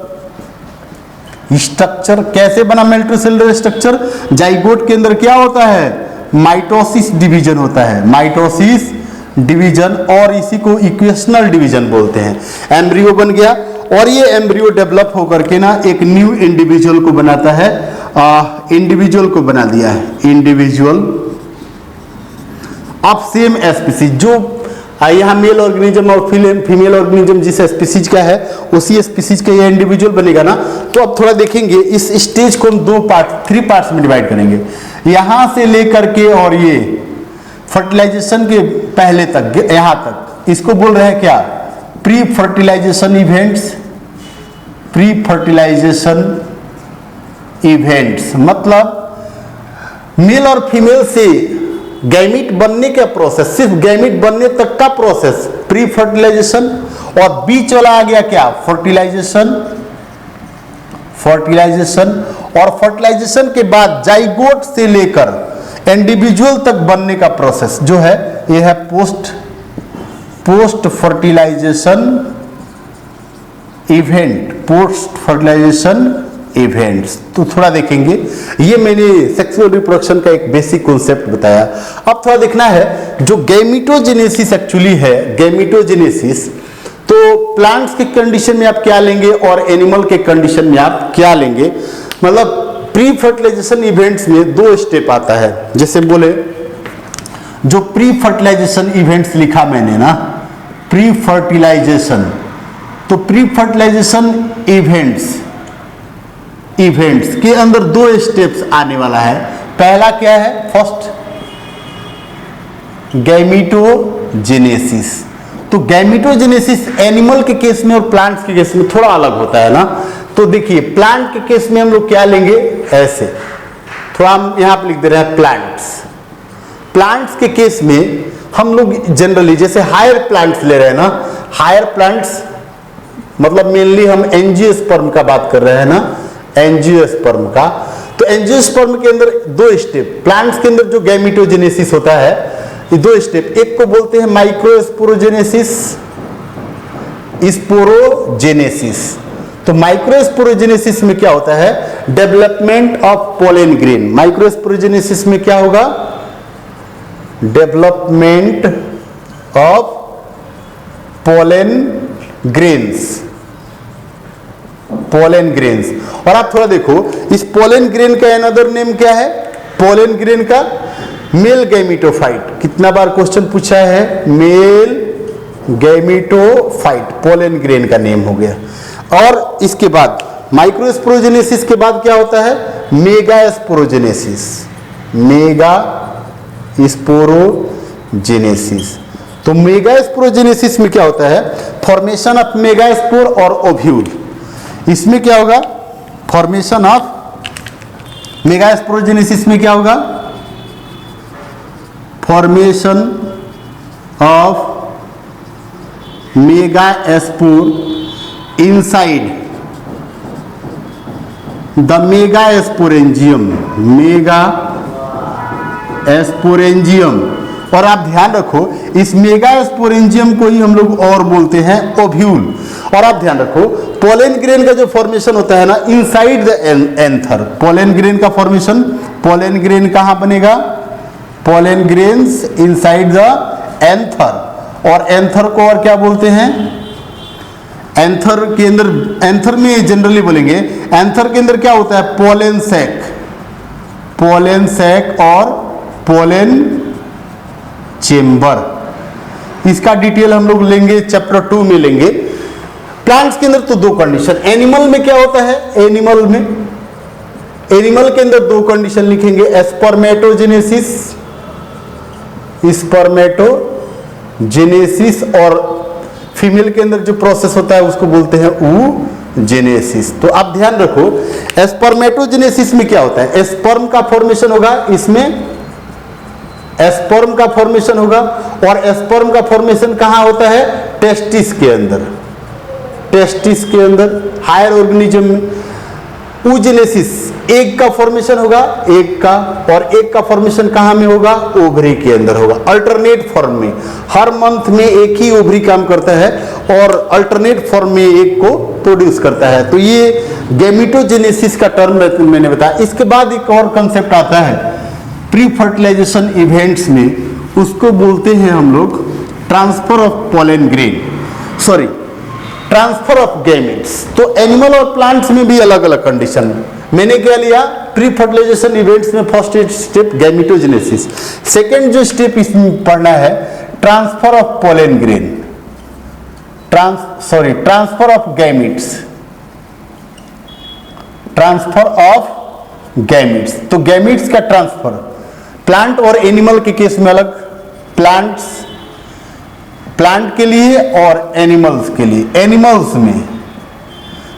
स्ट्रक्चर। कैसे बना मल्टी सेलुलर स्ट्रक्चर? जाइगोट के अंदर क्या होता है? माइटोसिस डिवीजन होता है, माइटोसिस डिवीजन, और इसी को इक्वेशनल डिवीजन बोलते हैं। एम्ब्रियो बन गया और ये एम्ब्रियो डेवलप होकर के ना एक न्यू इंडिविजुअल को बनाता है, इंडिविजुअल को बना दिया है, इंडिविजुअल ऑफ सेम स्पीसीज। जो यहाँ मेल ऑर्गेनिज्म और फीमेल ऑर्गेनिज्म जिस स्पीसीज का है उसी स्पीसीज का ये इंडिविजुअल बनेगा ना। तो अब थोड़ा देखेंगे इस स्टेज को हम दो पार्ट, 3 पार्ट्स में डिवाइड करेंगे। यहां से लेकर के और ये फर्टिलाइजेशन के पहले तक, यहां तक, इसको बोल रहे हैं क्या? Pre fertilisation events, pre fertilisation events. मतलब मेल और फीमेल से गैमीट बनने का प्रोसेस, सिर्फ गैमीट बनने तक का प्रोसेस प्री फर्टिलाइजेशन, और बीच वाला आ गया क्या? Fertilisation, fertilisation. और फर्टिलाइजेशन के बाद जाइगोट से लेकर इंडिविजुअल तक बनने का प्रोसेस जो है ये है post fertilisation event, post fertilisation events. तो थोड़ा देखेंगे, ये मैंने सेक्सुअल रिप्रोडक्शन का एक बेसिक कॉन्सेप्ट बताया। अब थोड़ा देखना है जो गैमीटोजेनेसिस एक्चुअली है, गैमीटोजेनेसिस, तो प्लांट्स के कंडीशन में आप क्या लेंगे और एनिमल के कंडीशन में आप क्या लेंगे। मतलब प्री फर्टिलाइजेशन इवेंट्स में 2 स्टेप आता है। जैसे बोले जो प्री फर्टिलाइजेशन इवेंट्स लिखा मैंने ना, प्री फर्टिलाइजेशन, तो प्री फर्टिलाइजेशन इवेंट्स के अंदर 2 स्टेप्स आने वाला है। पहला क्या है? फर्स्ट गैमीटोजेनेसिस। तो गैमीटोजेनेसिस एनिमल के केस में और प्लांट्स के केस में थोड़ा अलग होता है ना। तो देखिए प्लांट के केस में हम लोग क्या लेंगे? ऐसे थोड़ा हम यहां पे लिख दे रहे हैं प्लांट्स। प्लांट्स के केस में हम लोग जनरली जैसे हायर प्लांट्स ले रहे हैं ना, हायर प्लांट्स मतलब मेनली हम एंजियोस्पर्म का बात कर रहे हैं ना, एंजियोस्पर्म का। तो एंजियोस्पर्म के अंदर 2 स्टेप, प्लांट्स के अंदर जो गैमीटोजेनेसिस होता है ये 2 स्टेप, एक को बोलते हैं माइक्रोस्पोरोजेनेसिस, स्पोरोजेनेसिस। तो माइक्रोस्पोरोजेनेसिस में क्या होता है? Development of pollen grain. Microsporogenesis में क्या होगा? Development of pollen grains, pollen grains. और आप थोड़ा देखो इस पोलन ग्रेन का अनदर नेम क्या है? पोलन ग्रेन का मेल गैमीटोफाइट। कितना बार क्वेश्चन पूछा है? मेल गैमीटोफाइट पोलन ग्रेन का नेम हो गया। और इसके बाद माइक्रोस्पोरोजेनेसिस के बाद क्या होता है? Megasporogenesis, mega sporogenesis. तो मेगास्पोरोजेनेसिस में क्या होता है? फॉर्मेशन ऑफ मेगास्पोर और ओव्यूल। इसमें क्या होगा? फॉर्मेशन ऑफ मेगास्पोरोजेनेसिस में क्या होगा? Formation of megaspore inside the megasporangium, megasporangium. और आप ध्यान रखो इस मेगास्पोरेंजियम को ही हम लोग और बोलते हैं ओव्यूल। और आप ध्यान रखो पोलन ग्रेन का जो फॉर्मेशन होता है ना inside the anther, pollen grain का फॉर्मेशन, पोलन ग्रेन कहां बनेगा? Pollen grains inside the anther. और एंथर को और क्या बोलते हैं? एंथर के अंदर, एंथर में जनरली बोलेंगे एंथर के अंदर क्या होता है? पोलन सैक, पोलन सैक और पोलन चेंबर। इसका डिटेल हम लोग लेंगे चैप्टर 2 में लेंगे। प्लांट्स के अंदर तो दो कंडीशन, एनिमल में क्या होता है? एनिमल में, एनिमल के अंदर दो कंडीशन लिखेंगे, स्पर्मेटोजेनेसिस, स्पर्मेटोजेनेसिस, और फीमेल के अंदर जो प्रोसेस होता है उसको बोलते हैं oogenesis। तो आप ध्यान रखो स्पर्मेटोजेनेसिस में क्या होता है? स्पर्म का फॉर्मेशन होगा, इसमें स्पर्म का फॉर्मेशन होगा। और स्पर्म का फॉर्मेशन कहां होता है? टेस्टिस के अंदर, टेस्टिस के अंदर हायर ऑर्गेनिज्म में। oogenesis एग का फॉर्मेशन होगा, एग का, और एग का फॉर्मेशन कहां में होगा? ओवरी के अंदर होगा, अल्टरनेट फॉर्म में। हर मंथ में एक ही ओवरी काम करता है और अल्टरनेट फॉर्म में एग को प्रोड्यूस करता है। तो ये गैमेटोजेनेसिस का टर्म मैंने बताया। इसके बाद एक और कंसेप्ट आता है प्री फर्टिलाइजेशन इवेंट्स में, उसको बोलते हैं हम लोग transfer of pollen grain, sorry transfer of gametes. तो एनिमल और प्लांट्स में भी अलग अलग कंडीशन है। मैंने क्या लिया? प्री फर्टिलाइजेशन इवेंट्स में फर्स्ट स्टेप गैमेटोजेनेसिस, सेकेंड जो स्टेप इसमें पढ़ना है transfer of pollen grain, transfer of gametes, transfer of gametes. तो गैमेट्स का ट्रांसफर प्लांट और एनिमल के केस में अलग, प्लांट्स प्लांट के लिए और एनिमल्स के लिए। एनिमल्स में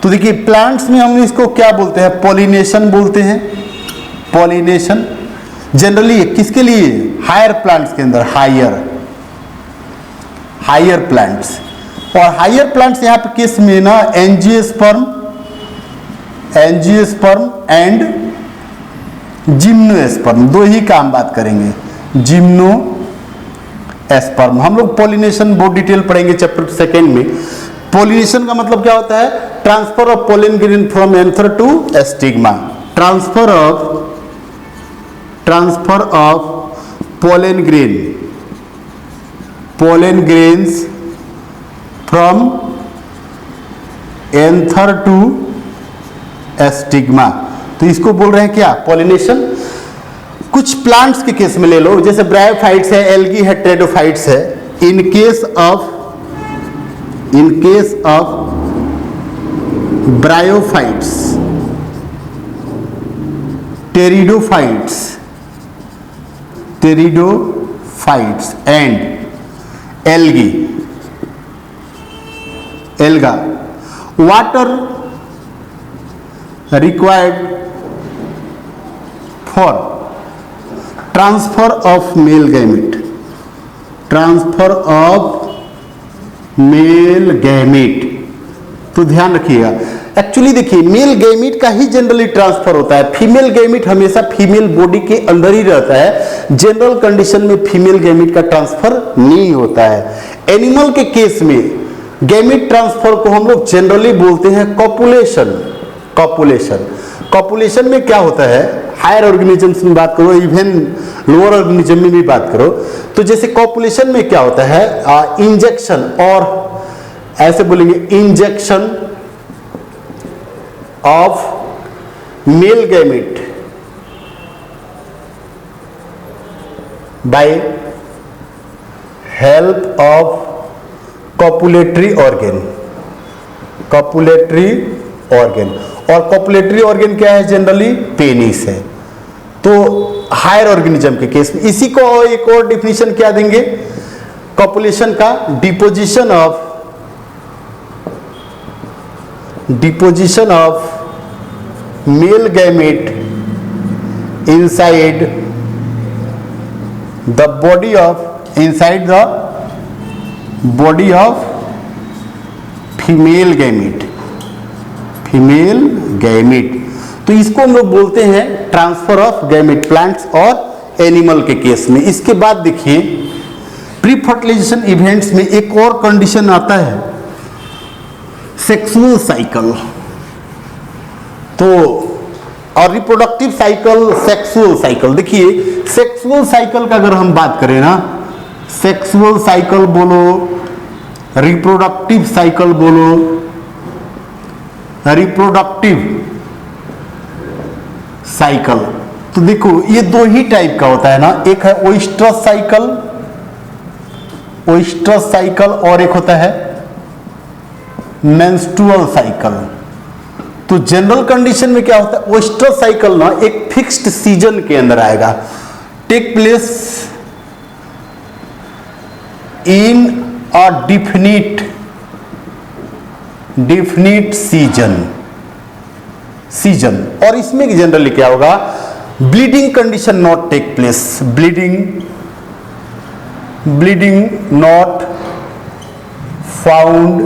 तो देखिए प्लांट्स में हम इसको क्या बोलते हैं? पॉलिनेशन बोलते हैं, पॉलिनेशन। जनरली किसके लिए? हायर प्लांट्स के अंदर, हायर प्लांट्स। और हायर प्लांट्स यहाँ पे केस में ना एंजियोस्पर्म एंड जिम्नोस्पर्म, दो ही काम बात करेंगे, जिम्नोस्पर्म। हम लोग पॉलिनेशन बहुत डिटेल पढ़ेंगे चैप्टर 2 में। पॉलिनेशन का मतलब क्या होता है? Transfer of pollen grain from anther to stigma, transfer of pollen grains from anther to stigma. तो इसको बोल रहे हैं क्या? पॉलिनेशन। कुछ प्लांट्स के केस में ले लो, जैसे ब्रायोफाइट्स है, एल्गी है, टेरिडोफाइट्स है। In case of bryophytes, pteridophytes and alga, water required for transfer of male gamete, तो ध्यान रखिएगा। एक्चुअली देखिए मेल गैमेट का ही जनरली ट्रांसफर होता है, फीमेल गैमेट हमेशा फीमेल बॉडी के अंदर ही रहता है। जनरल कंडीशन में फीमेल गैमेट का ट्रांसफर नहीं होता है। एनिमल के केस में गैमेट ट्रांसफर को हम लोग जनरली बोलते हैं कॉपुलेशन में क्या होता है? हायर ऑर्गेनिजम्स में बात करो, इवन लोअर ऑर्गेनिज्म में भी बात करो, तो जैसे कॉपुलेशन में क्या होता है? इंजेक्शन, और ऐसे बोलेंगे injection of male gamete by help of copulatory organ, और कॉपुलेटरी ऑर्गन क्या है? जनरली पेनिस है। तो हायर ऑर्गेनिज्म के केस में इसी को एक और डिफिनीशन क्या देंगे कॉपुलेशन का? Deposition of male gamete inside the body of female gamete। तो इसको हम लोग बोलते हैं ट्रांसफर ऑफ गैमेट, प्लांट्स और एनिमल के केस में। इसके बाद देखिए प्री फर्टिलाइजेशन इवेंट्स में एक और कंडीशन आता है, सेक्सुअल साइकिल। तो और रिप्रोडक्टिव साइकिल, सेक्सुअल साइकिल। देखिए सेक्सुअल साइकिल का अगर हम बात करें ना, सेक्सुअल साइकिल बोलो, रिप्रोडक्टिव साइकिल बोलो, रिप्रोडक्टिव साइकिल, तो देखो ये दो ही टाइप का होता है ना, एक है ओइस्ट्रस साइकिल और एक होता है मेंस्ट्रुअल साइकिल। तो जनरल कंडीशन में क्या होता है, ओइस्ट्रस साइकिल ना एक फिक्स्ड सीजन के अंदर आएगा, take place in a definite season. और इसमें जनरली क्या होगा, bleeding condition not take place, bleeding not found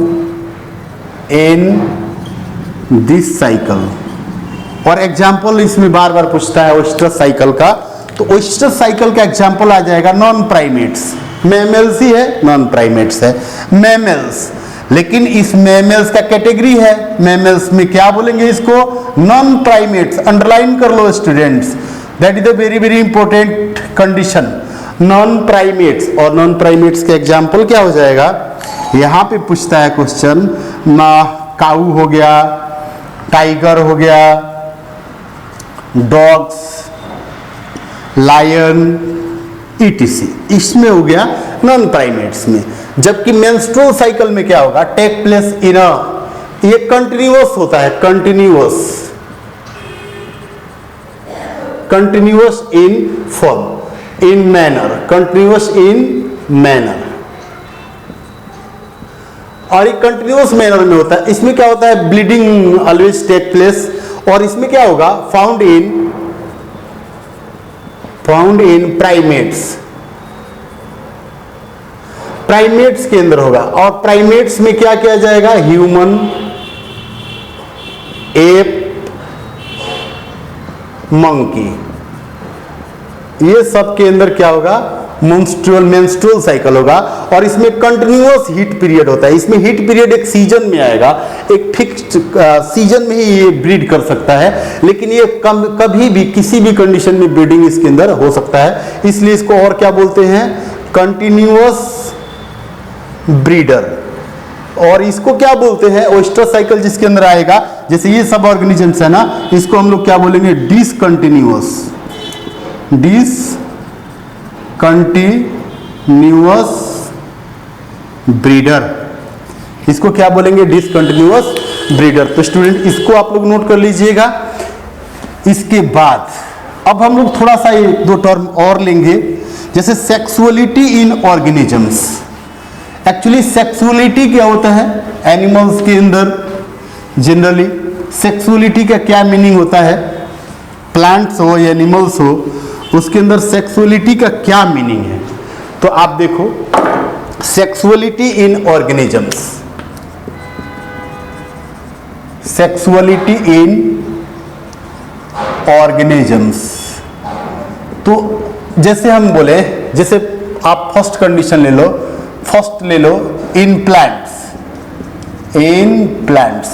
in this cycle. और एग्जाम्पल इसमें बार बार पूछता है ओइस्ट्रस साइकिल का, तो ओइस्ट्रस साइकिल का एग्जाम्पल आ जाएगा नॉन प्राइमेट्स, मैमल्स ही है, नॉन प्राइमेट्स है, मैमल्स। लेकिन इस मैमल्स का कैटेगरी है, मैमल्स में क्या बोलेंगे इसको, नॉन प्राइमेट्स। अंडरलाइन कर लो students, that is the very very important condition, non primates. और नॉन प्राइमेट्स के एग्जाम्पल क्या हो जाएगा, यहां पे पूछता है क्वेश्चन, काऊ हो गया, टाइगर हो गया, डॉग्स, लायन, ईटीसी, इसमें हो गया नॉन प्राइमेट्स में। जबकि मेंस्ट्रुअल साइकिल में क्या होगा, टेक प्लेस इन अ, ये कंटिन्यूअस होता है, continuous in form, in manner, continuous in manner. और ये कंटिन्यूअस मैनर में होता है। इसमें क्या होता है, ब्लीडिंग ऑलवेज टेक प्लेस। और इसमें क्या होगा, फाउंड इन प्राइमेट्स के अंदर होगा। और प्राइमेट्स में क्या किया जाएगा, ह्यूमन, एप, मंकी, ये सब के अंदर क्या होगा, मेंस्ट्रुअल साइकिल होगा। और इसमें कंटिन्यूअस हीट पीरियड होता है। इसमें हीट पीरियड एक सीजन में आएगा, एक फिक्स्ड सीजन में ही ये ब्रीड कर सकता है, लेकिन ये कभी भी किसी भी कंडीशन में ब्रीडिंग इसके अंदर हो सकता है। इसलिए इसको और क्या बोलते हैं, कंटिन्यूअस ब्रीडर। और इसको क्या बोलते हैं, ओइस्ट्रस साइकिल जिसके अंदर आएगा, जैसे ये सब ऑर्गेनिजम्स है ना, इसको हम लोग क्या बोलेंगे, डिसकंटिन्यूअस ब्रीडर। इसको क्या बोलेंगे, डिसकंटिन्यूअस ब्रीडर। तो स्टूडेंट इसको आप लोग नोट कर लीजिएगा। इसके बाद अब हम लोग थोड़ा सा ये दो टर्म और लेंगे, जैसे सेक्सुअलिटी इन ऑर्गेनिजम्स। एक्चुअली सेक्सुअलिटी क्या होता है एनिमल्स के अंदर, जनरली सेक्सुअलिटी का क्या मीनिंग होता है, प्लांट्स हो या एनिमल्स हो, उसके अंदर सेक्सुअलिटी का क्या मीनिंग है। तो आप देखो, सेक्सुअलिटी इन ऑर्गेनिजम्स, सेक्सुअलिटी इन ऑर्गेनिजम्स। तो जैसे हम बोले, जैसे आप फर्स्ट कंडीशन ले लो, इन प्लांट्स।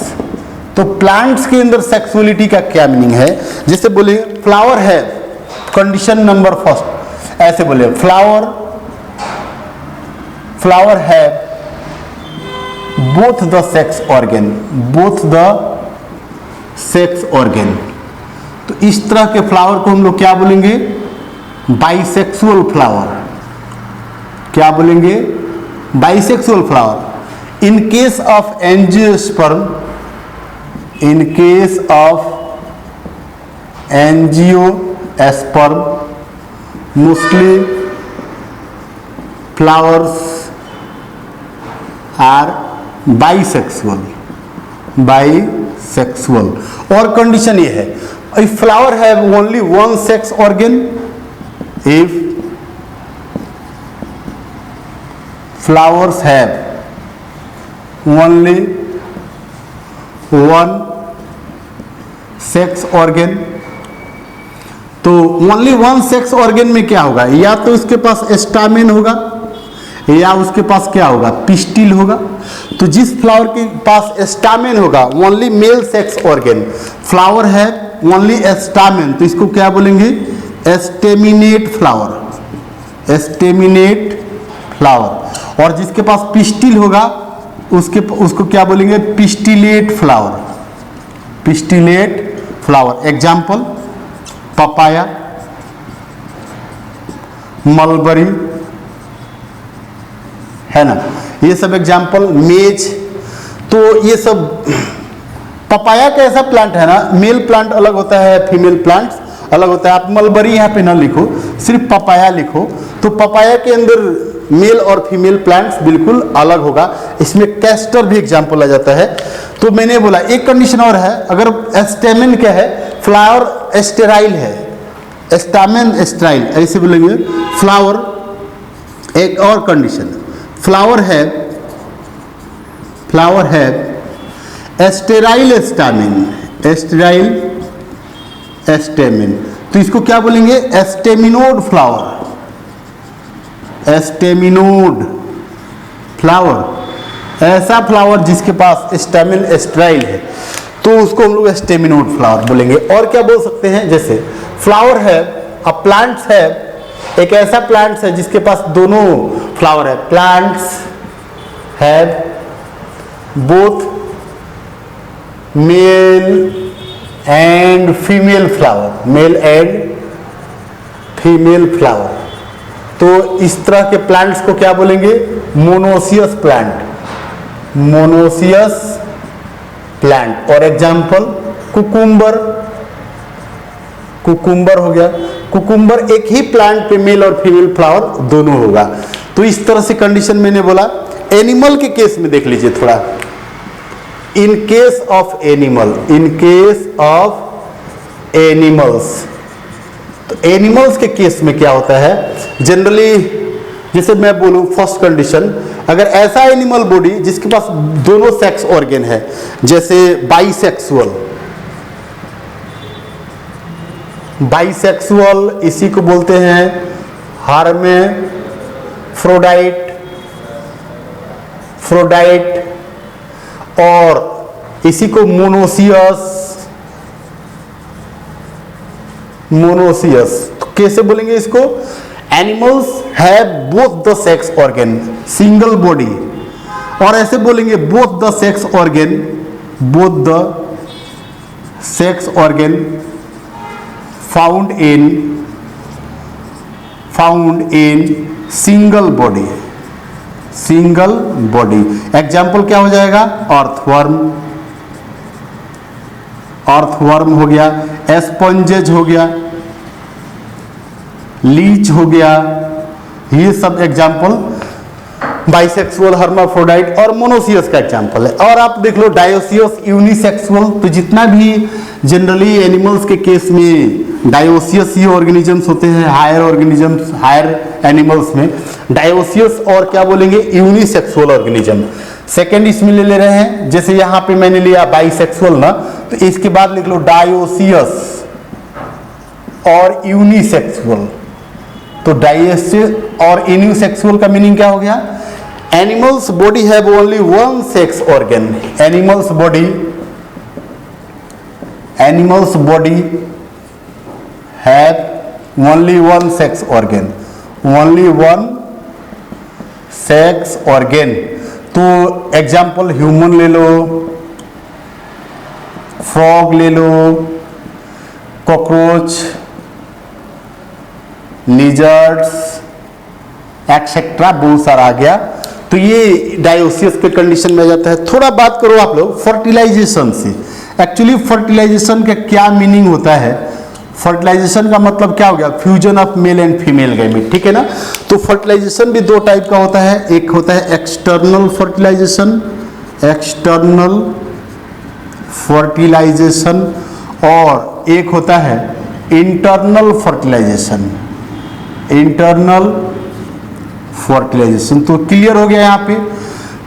तो प्लांट्स के अंदर सेक्सुअलिटी का क्या मीनिंग है, जैसे बोले फ्लावर है, कंडीशन नंबर फर्स्ट, ऐसे बोले फ्लावर है बोथ द सेक्स ऑर्गन। तो इस तरह के फ्लावर को हम लोग क्या बोलेंगे, बाइसेक्सुअल फ्लावर। क्या बोलेंगे, bisexual flower. In case of angiosperm, mostly flowers are bisexual. Sexual. और कंडीशन ये है, if flower have only one sex organ, if flowers have only one sex organ, तो ओनली वन सेक्स ऑर्गन में क्या होगा, या तो उसके पास स्टामेन होगा या उसके पास क्या होगा, पिस्टिल होगा। तो जिस फ्लावर के पास स्टामेन होगा, only male sex organ, flower है ओनली स्टामेन, तो इसको क्या बोलेंगे, एस्टेमिनेट फ्लावर, एस्टेमिनेट फ्लावर। और जिसके पास पिस्टिल होगा उसको क्या बोलेंगे, pistillate flower, pistillate flower. Example papaya, mulberry, है ना, ये सब एग्जाम्पल, मेज। तो ये सब पपाया का ऐसा प्लांट है ना, मेल प्लांट अलग होता है, फीमेल प्लांट्स अलग होता है। आप मलबरी यहाँ पे ना लिखो, सिर्फ पपाया लिखो, तो पपाया के अंदर मेल और फीमेल प्लांट्स बिल्कुल अलग होगा। इसमें कैस्टर भी एग्जाम्पल आ जाता है। तो मैंने बोला एक कंडीशन और है, अगर स्टेमेन क्या है, फ्लावर स्टेराइल है, स्टामेन स्टेराइल ऐसे बोलेंगे फ्लावर। एक और कंडीशन, फ्लावर है स्टेराइल स्टामेन, स्टेराइल स्टेमेन, तो इसको क्या बोलेंगे, एस्टेमिनोड फ्लावर, एस्टेमिनोड फ्लावर। ऐसा फ्लावर जिसके पास स्टेमिन स्टेराइल है तो उसको हम लोग एस्टेमिनोड फ्लावर बोलेंगे। और क्या बोल सकते हैं, जैसे फ्लावर है, अब प्लांट्स है, एक ऐसा प्लांट्स है जिसके पास दोनों फ्लावर है, plants have both male and female flower, mail and female flower. तो इस तरह के प्लांट्स को क्या बोलेंगे, मोनोसियस प्लांट, मोनोसियस प्लांट। और एग्जाम्पल कुकुम्बर, कुकुम्बर हो गया, कुकुम्बर एक ही प्लांट पे मेल और फीमेल फ्लावर दोनों होगा। तो इस तरह से कंडीशन मैंने बोला। एनिमल के केस में देख लीजिए थोड़ा, in case of animal, in case of animals, तो एनिमल्स के केस में क्या होता है, जनरली जैसे मैं बोलूं फर्स्ट कंडीशन, अगर ऐसा एनिमल बॉडी जिसके पास दोनों सेक्स ऑर्गन है, जैसे बाइसेक्सुअल, बाइसेक्सुअल इसी को बोलते हैं हार्मेफ्रोडाइट, फ्रोडाइट, और इसी को मोनोसियस, मोनोसियस। तो कैसे बोलेंगे इसको, animals have both the sex organ, single body. और ऐसे बोलेंगे both the sex organ, both the sex organ found in single body, single body. Example क्या हो जाएगा, अर्थवर्म, अर्थवर्म हो गया, एस्पॉन्जेज हो गया, लीच हो गया, ये सब एग्जाम्पल बाइसेक्सुअल, हर्माफ्रोडाइट और मोनोसियस का एग्जाम्पल है। और आप देख लो डायोसियस, यूनिसेक्सुअल। तो जितना भी जनरली एनिमल्स के केस में डायोसियस ही ऑर्गेनिजम्स होते हैं, हायर ऑर्गेनिजम्स, हायर एनिमल्स में डायोसियस, और क्या बोलेंगे, यूनिसेक्सुअल ऑर्गेनिज्म। सेकेंड इसमें ले रहे हैं, जैसे यहाँ पे मैंने लिया बाइसेक्सुअल ना, तो इसके बाद लिख लो डायोसियस और यूनिसेक्सुअल। तो डायोसियस और यूनिसेक्सुअल का मीनिंग क्या हो गया, animals body have only one sex organ, animals body have only one sex organ, only one sex organ. तो एग्जाम्पल ह्यूमन ले लो, फ्रॉग ले लो, कॉकरोच, लिजर्ड्स एक्सेट्रा, बहुत सारा आ गया। तो ये डायोसियस के कंडीशन में आ जाता है। थोड़ा बात करो आप लोग फर्टिलाइजेशन से। एक्चुअली फर्टिलाइजेशन का क्या मीनिंग होता है, फर्टिलाइजेशन का मतलब क्या हो गया, fusion of male and female gamete, ठीक है ना। तो फर्टिलाइजेशन भी दो टाइप का होता है, एक होता है एक्सटर्नल फर्टिलाइजेशन, एक्सटर्नल फर्टिलाइजेशन और एक होता है इंटरनल फर्टिलाइजेशन। इंटरनल फर्टिलाइजेशन तो क्लियर हो गया यहाँ पे।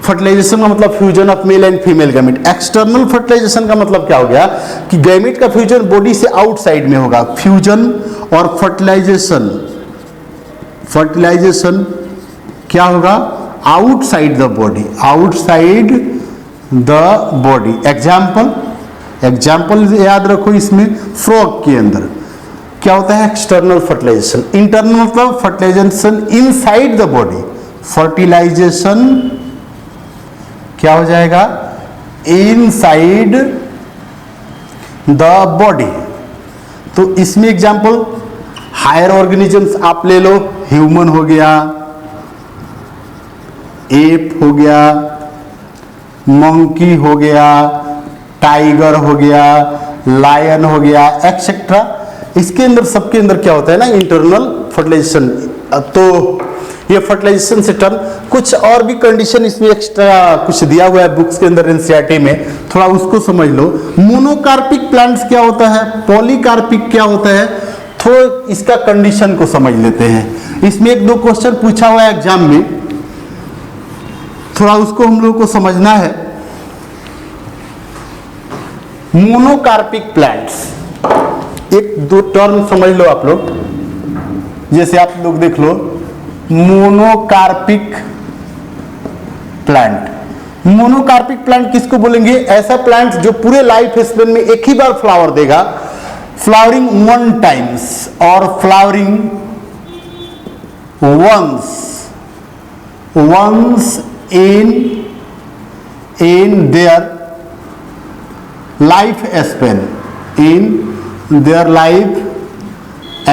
फर्टिलाइजेशन का मतलब fusion of male and female gamete. External fertilisation का मतलब क्या हो गया कि गैमेट का फ्यूजन बॉडी से आउटसाइड में होगा। फ्यूजन और फर्टिलाइजेशन, फर्टिलाइजेशन क्या होगा outside the body, outside the body. Example, example याद रखो इसमें, फ्रॉग के अंदर क्या होता है एक्सटर्नल फर्टिलाइजेशन। इंटरनल मतलब fertilisation inside the body, fertilisation क्या हो जाएगा इनसाइड द बॉडी। तो इसमें एग्जाम्पल हायर ऑर्गेनिजम्स आप ले लो, ह्यूमन हो गया, एप हो गया, मंकी हो गया, टाइगर हो गया, लायन हो गया, एक्सेट्रा। इसके अंदर सबके अंदर क्या होता है ना इंटरनल फर्टिलाइजेशन। तो ये फर्टिलाइजेशन से टर्म कुछ और भी कंडीशन इसमें एक्स्ट्रा कुछ दिया हुआ है बुक्स के अंदर एनसीईआरटी में, थोड़ा उसको समझ लो। मोनोकार्पिक प्लांट्स क्या होता है, पॉलीकार्पिक क्या होता है, थोड़ा इसका कंडीशन को समझ लेते हैं। इसमें एक दो क्वेश्चन पूछा हुआ है एग्जाम में, थोड़ा उसको हम लोग को समझना है। मोनोकार्पिक प्लांट्स, एक दो टर्म समझ लो आप लोग, जैसे आप लोग देख लो मोनोकार्पिक प्लांट। मोनोकार्पिक प्लांट किसको बोलेंगे, ऐसा प्लांट जो पूरे लाइफ स्पेन में एक ही बार फ्लावर देगा, फ्लावरिंग वन टाइम्स और flowering once in their life span, in their life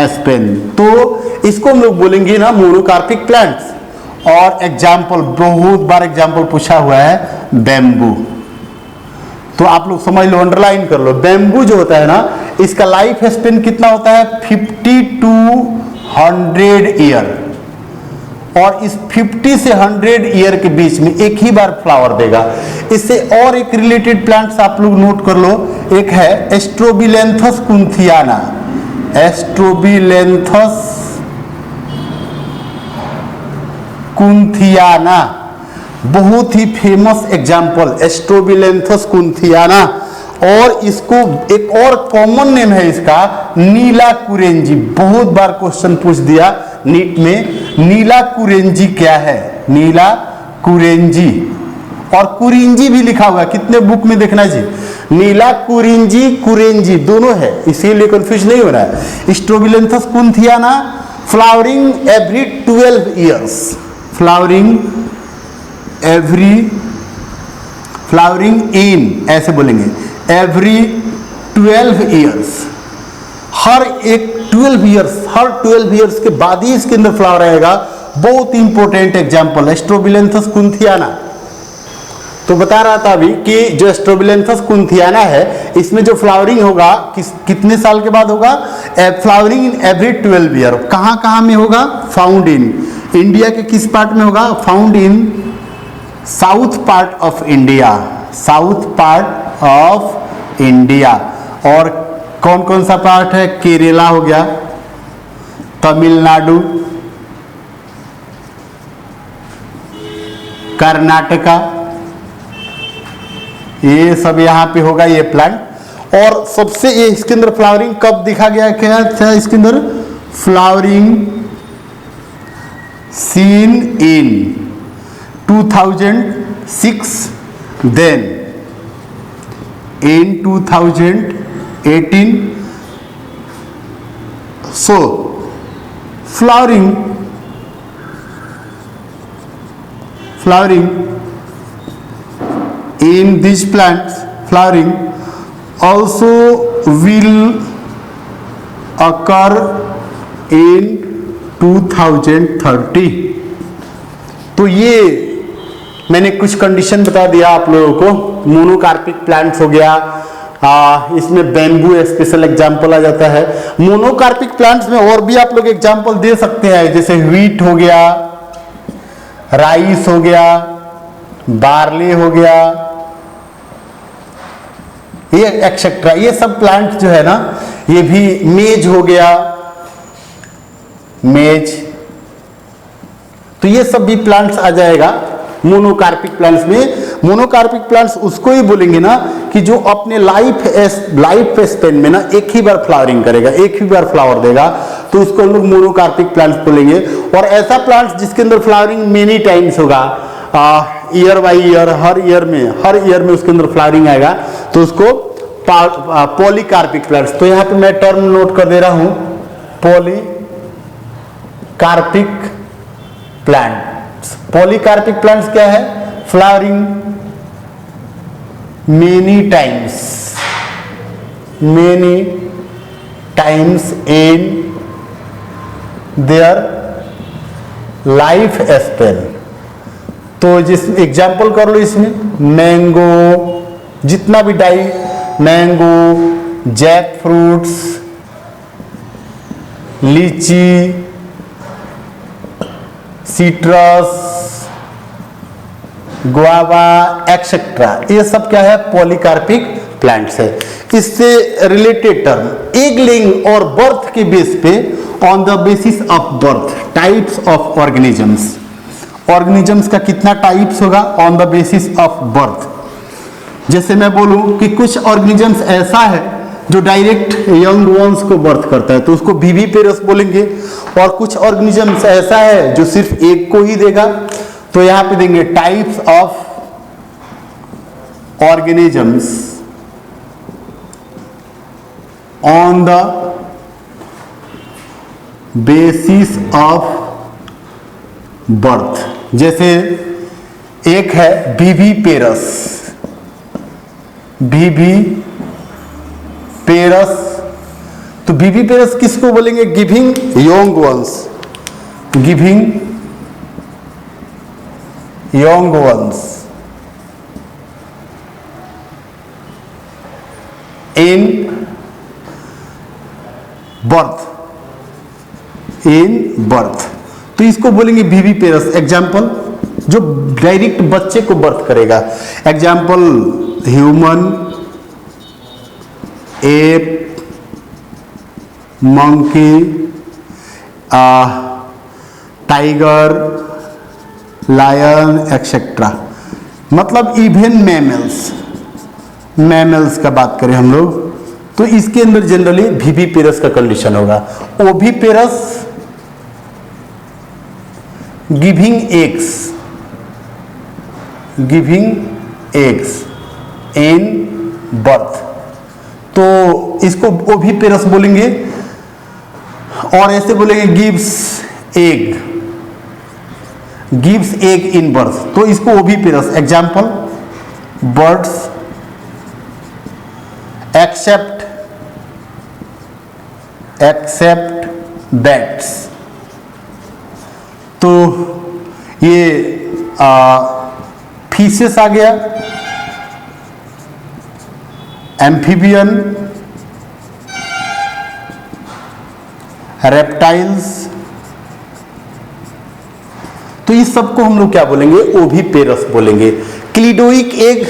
span। तो इसको हम लोग बोलेंगे ना मोनोकार्पिक प्लांट्स। और एग्जाम्पल, बहुत बार एग्जाम्पल पूछा हुआ है बैम्बू, तो आप लोग समझ लो, अंडरलाइन कर लो। बैम्बू जो होता है ना, इसका लाइफ स्पेन कितना होता है 50 to 100 ईयर, और इस 50 से 100 ईयर के बीच में एक ही बार फ्लावर देगा। इससे और एक रिलेटेड प्लांट्स आप लोग नोट कर लो, एक है एस्ट्रोबिलेंथस कुंथियाना। एस्ट्रोबिलेंथस कुंथियाना बहुत ही फेमस एग्जाम्पल, एस्ट्रोबिलेंथस कुंथियाना। और इसको एक और कॉमन नेम है इसका नीला कुरेंजी। बहुत बार क्वेश्चन पूछ दिया नीट में, नीला कुरेंजी क्या है, नीला कुरेंजी। और कुरिंजी भी लिखा हुआ है, कितने बुक में देखना जी, नीला कुरिंजी कुरेंजी दोनों है, इसीलिए कंफ्यूज नहीं हो रहा है। Strobilanthes kunthiana flowering every 12 years, flowering in, ऐसे बोलेंगे एवरी 12 ईयर्स, हर एक 12 ईयर्स, हर 12 ईयर्स के बाद ही इसके अंदर फ्लावर आएगा। बहुत इंपॉर्टेंट एग्जांपल एस्ट्रोबिलेंथस कुंथियाना। तो बता रहा था अभी कि जो एस्ट्रोबिलेंथस कुंथियाना है, इसमें जो फ्लावरिंग होगा कितने साल के बाद होगा, फ्लावरिंग इन एवरी 12 ईयर। कहां कहां में होगा, फाउंड इन इंडिया के किस पार्ट में होगा, found in south part of India, south part of India. और कौन कौन सा पार्ट है, केरला हो गया, तमिलनाडु, कर्नाटका, ये सब यहां पे होगा ये प्लांट। और सबसे ये इसके अंदर फ्लावरिंग कब दिखा गया, क्या था इसके अंदर, flowering seen in 2006, then in 2018। so flowering in these plants, flowering also will occur in 2030। तो ये मैंने कुछ कंडीशन बता दिया आप लोगों को। मोनोकार्पिक प्लांट्स हो गया, इसमें बैम्बू स्पेशल एग्जांपल आ जाता है। मोनोकार्पिक प्लांट्स में और भी आप लोग एग्जांपल दे सकते हैं, जैसे व्हीट हो गया, राइस हो गया, बार्ले हो गया, ये एक्सेट्रा, ये सब प्लांट जो है ना, ये भी मेज हो गया, मेज, तो ये सब भी प्लांट्स आ जाएगा मोनोकार्पिक प्लांट्स में। मोनोकार्पिक प्लांट्स उसको ही बोलेंगे ना कि जो अपने लाइफ स्पेन में ना एक ही बार फ्लावरिंग करेगा, एक ही बार फ्लावर देगा, तो उसको हम लोग मोनोकार्पिक प्लांट्स बोलेंगे। और ऐसा प्लांट्स जिसके अंदर फ्लावरिंग मेनी टाइम्स होगा, year by year, her year में उसके अंदर फ्लावरिंग आएगा, तो उसको पॉलीकार्पिक प्लांट्स। तो यहाँ पे मैं टर्म नोट कर दे रहा हूं, पॉलीकार्पिक प्लांट्स। पॉलीकार्पिक प्लांट्स क्या है? Flowering many times in their life span. तो जिस एग्जाम्पल कर लो इसमें, मैंगो, जितना भी मैंगो, जैक फ्रूट्स, लीची, सिट्रस, गुआवा एक्सेट्रा, ये सब क्या है? पॉलीकार्पिक प्लांट्स है। इससे रिलेटेड टर्म एग लेइंग और बर्थ के बेस पे, on the basis of birth, types of organisms. Organisms का कितना टाइप्स होगा? On the basis of birth. जैसे मैं बोलूं कि कुछ ऑर्गेनिजम्स ऐसा है जो डायरेक्ट यंग वंस को बर्थ करता है, तो उसको विविपेरस बोलेंगे। और कुछ ऑर्गेनिजम्स ऐसा है जो सिर्फ एक को ही देगा, तो यहां पे देंगे types of organisms on the basis of birth. जैसे एक है विविपेरस, तो विविपेरस किसको बोलेंगे? Giving young ones, giving young ones in birth, तो इसको बोलेंगे विविपेरस। एग्जाम्पल, जो डायरेक्ट बच्चे को बर्थ करेगा। एग्जाम्पल, human, ape, monkey, tiger, lion etcetera. मतलब इवन मैमल्स का बात करें हम लोग, तो इसके अंदर जनरली विविपेरस का कंडीशन होगा। Oviparous giving eggs in birth, तो इसको ओविपेरस बोलेंगे। और ऐसे बोलेंगे गिव्स एग इन बर्थ, तो इसको oviparous. Example, birds except bats, तो ये फिशेस आ गया। एम्फीबियन, रेप्टाइल्स, तो इस सबको हम लोग क्या बोलेंगे? ओविपेरस बोलेंगे। क्लिडोइक एग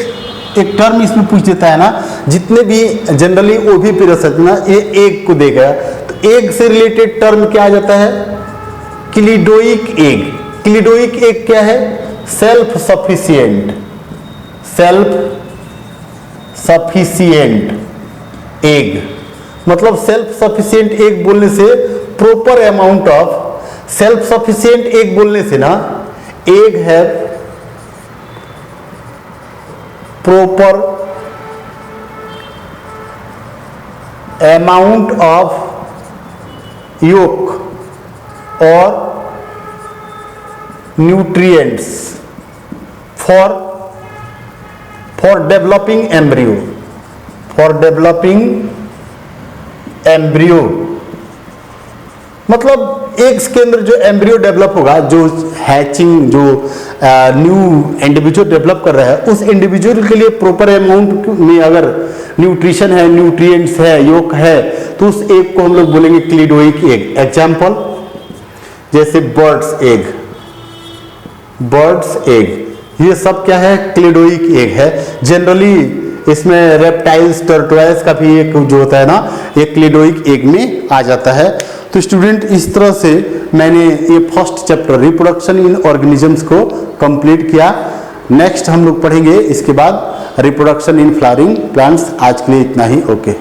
एक टर्म इसमें पूछ देता है ना, जितने भी जनरली ओविपेरस है ना, ये एग को देगा, तो एग से रिलेटेड टर्म क्या आ जाता है? क्लिडोइक एग। क्लिडोइक एग क्या है? Self sufficient egg. मतलब सेल्फ सफिशिएंट एग बोलने से, proper amount of self sufficient egg बोलने से ना, एग है proper amount of yolk or nutrients for developing embryo, मतलब एग्स के अंदर जो एम्ब्रियो डेवलप होगा, जो हैचिंग, जो न्यू इंडिविजुअल डेवलप कर रहा है, उस इंडिविजुअल के लिए प्रॉपर अमाउंट में अगर न्यूट्रिशन है, न्यूट्रिएंट्स है, योक है, तो उस एग को हम लोग बोलेंगे क्लिडोइक एग। एग्जाम्पल, जैसे बर्ड्स एग, ये सब क्या है? क्लिडोइक एग है। जनरली इसमें रेप्टाइल्स टर्टोइस का भी एक जो होता है ना, एक क्लिडोइक एग में आ जाता है। तो स्टूडेंट इस तरह से मैंने ये first chapter reproduction in organisms को कंप्लीट किया। नेक्स्ट हम लोग पढ़ेंगे इसके बाद रिप्रोडक्शन इन फ्लावरिंग प्लांट्स। आज के लिए इतना ही, ओके।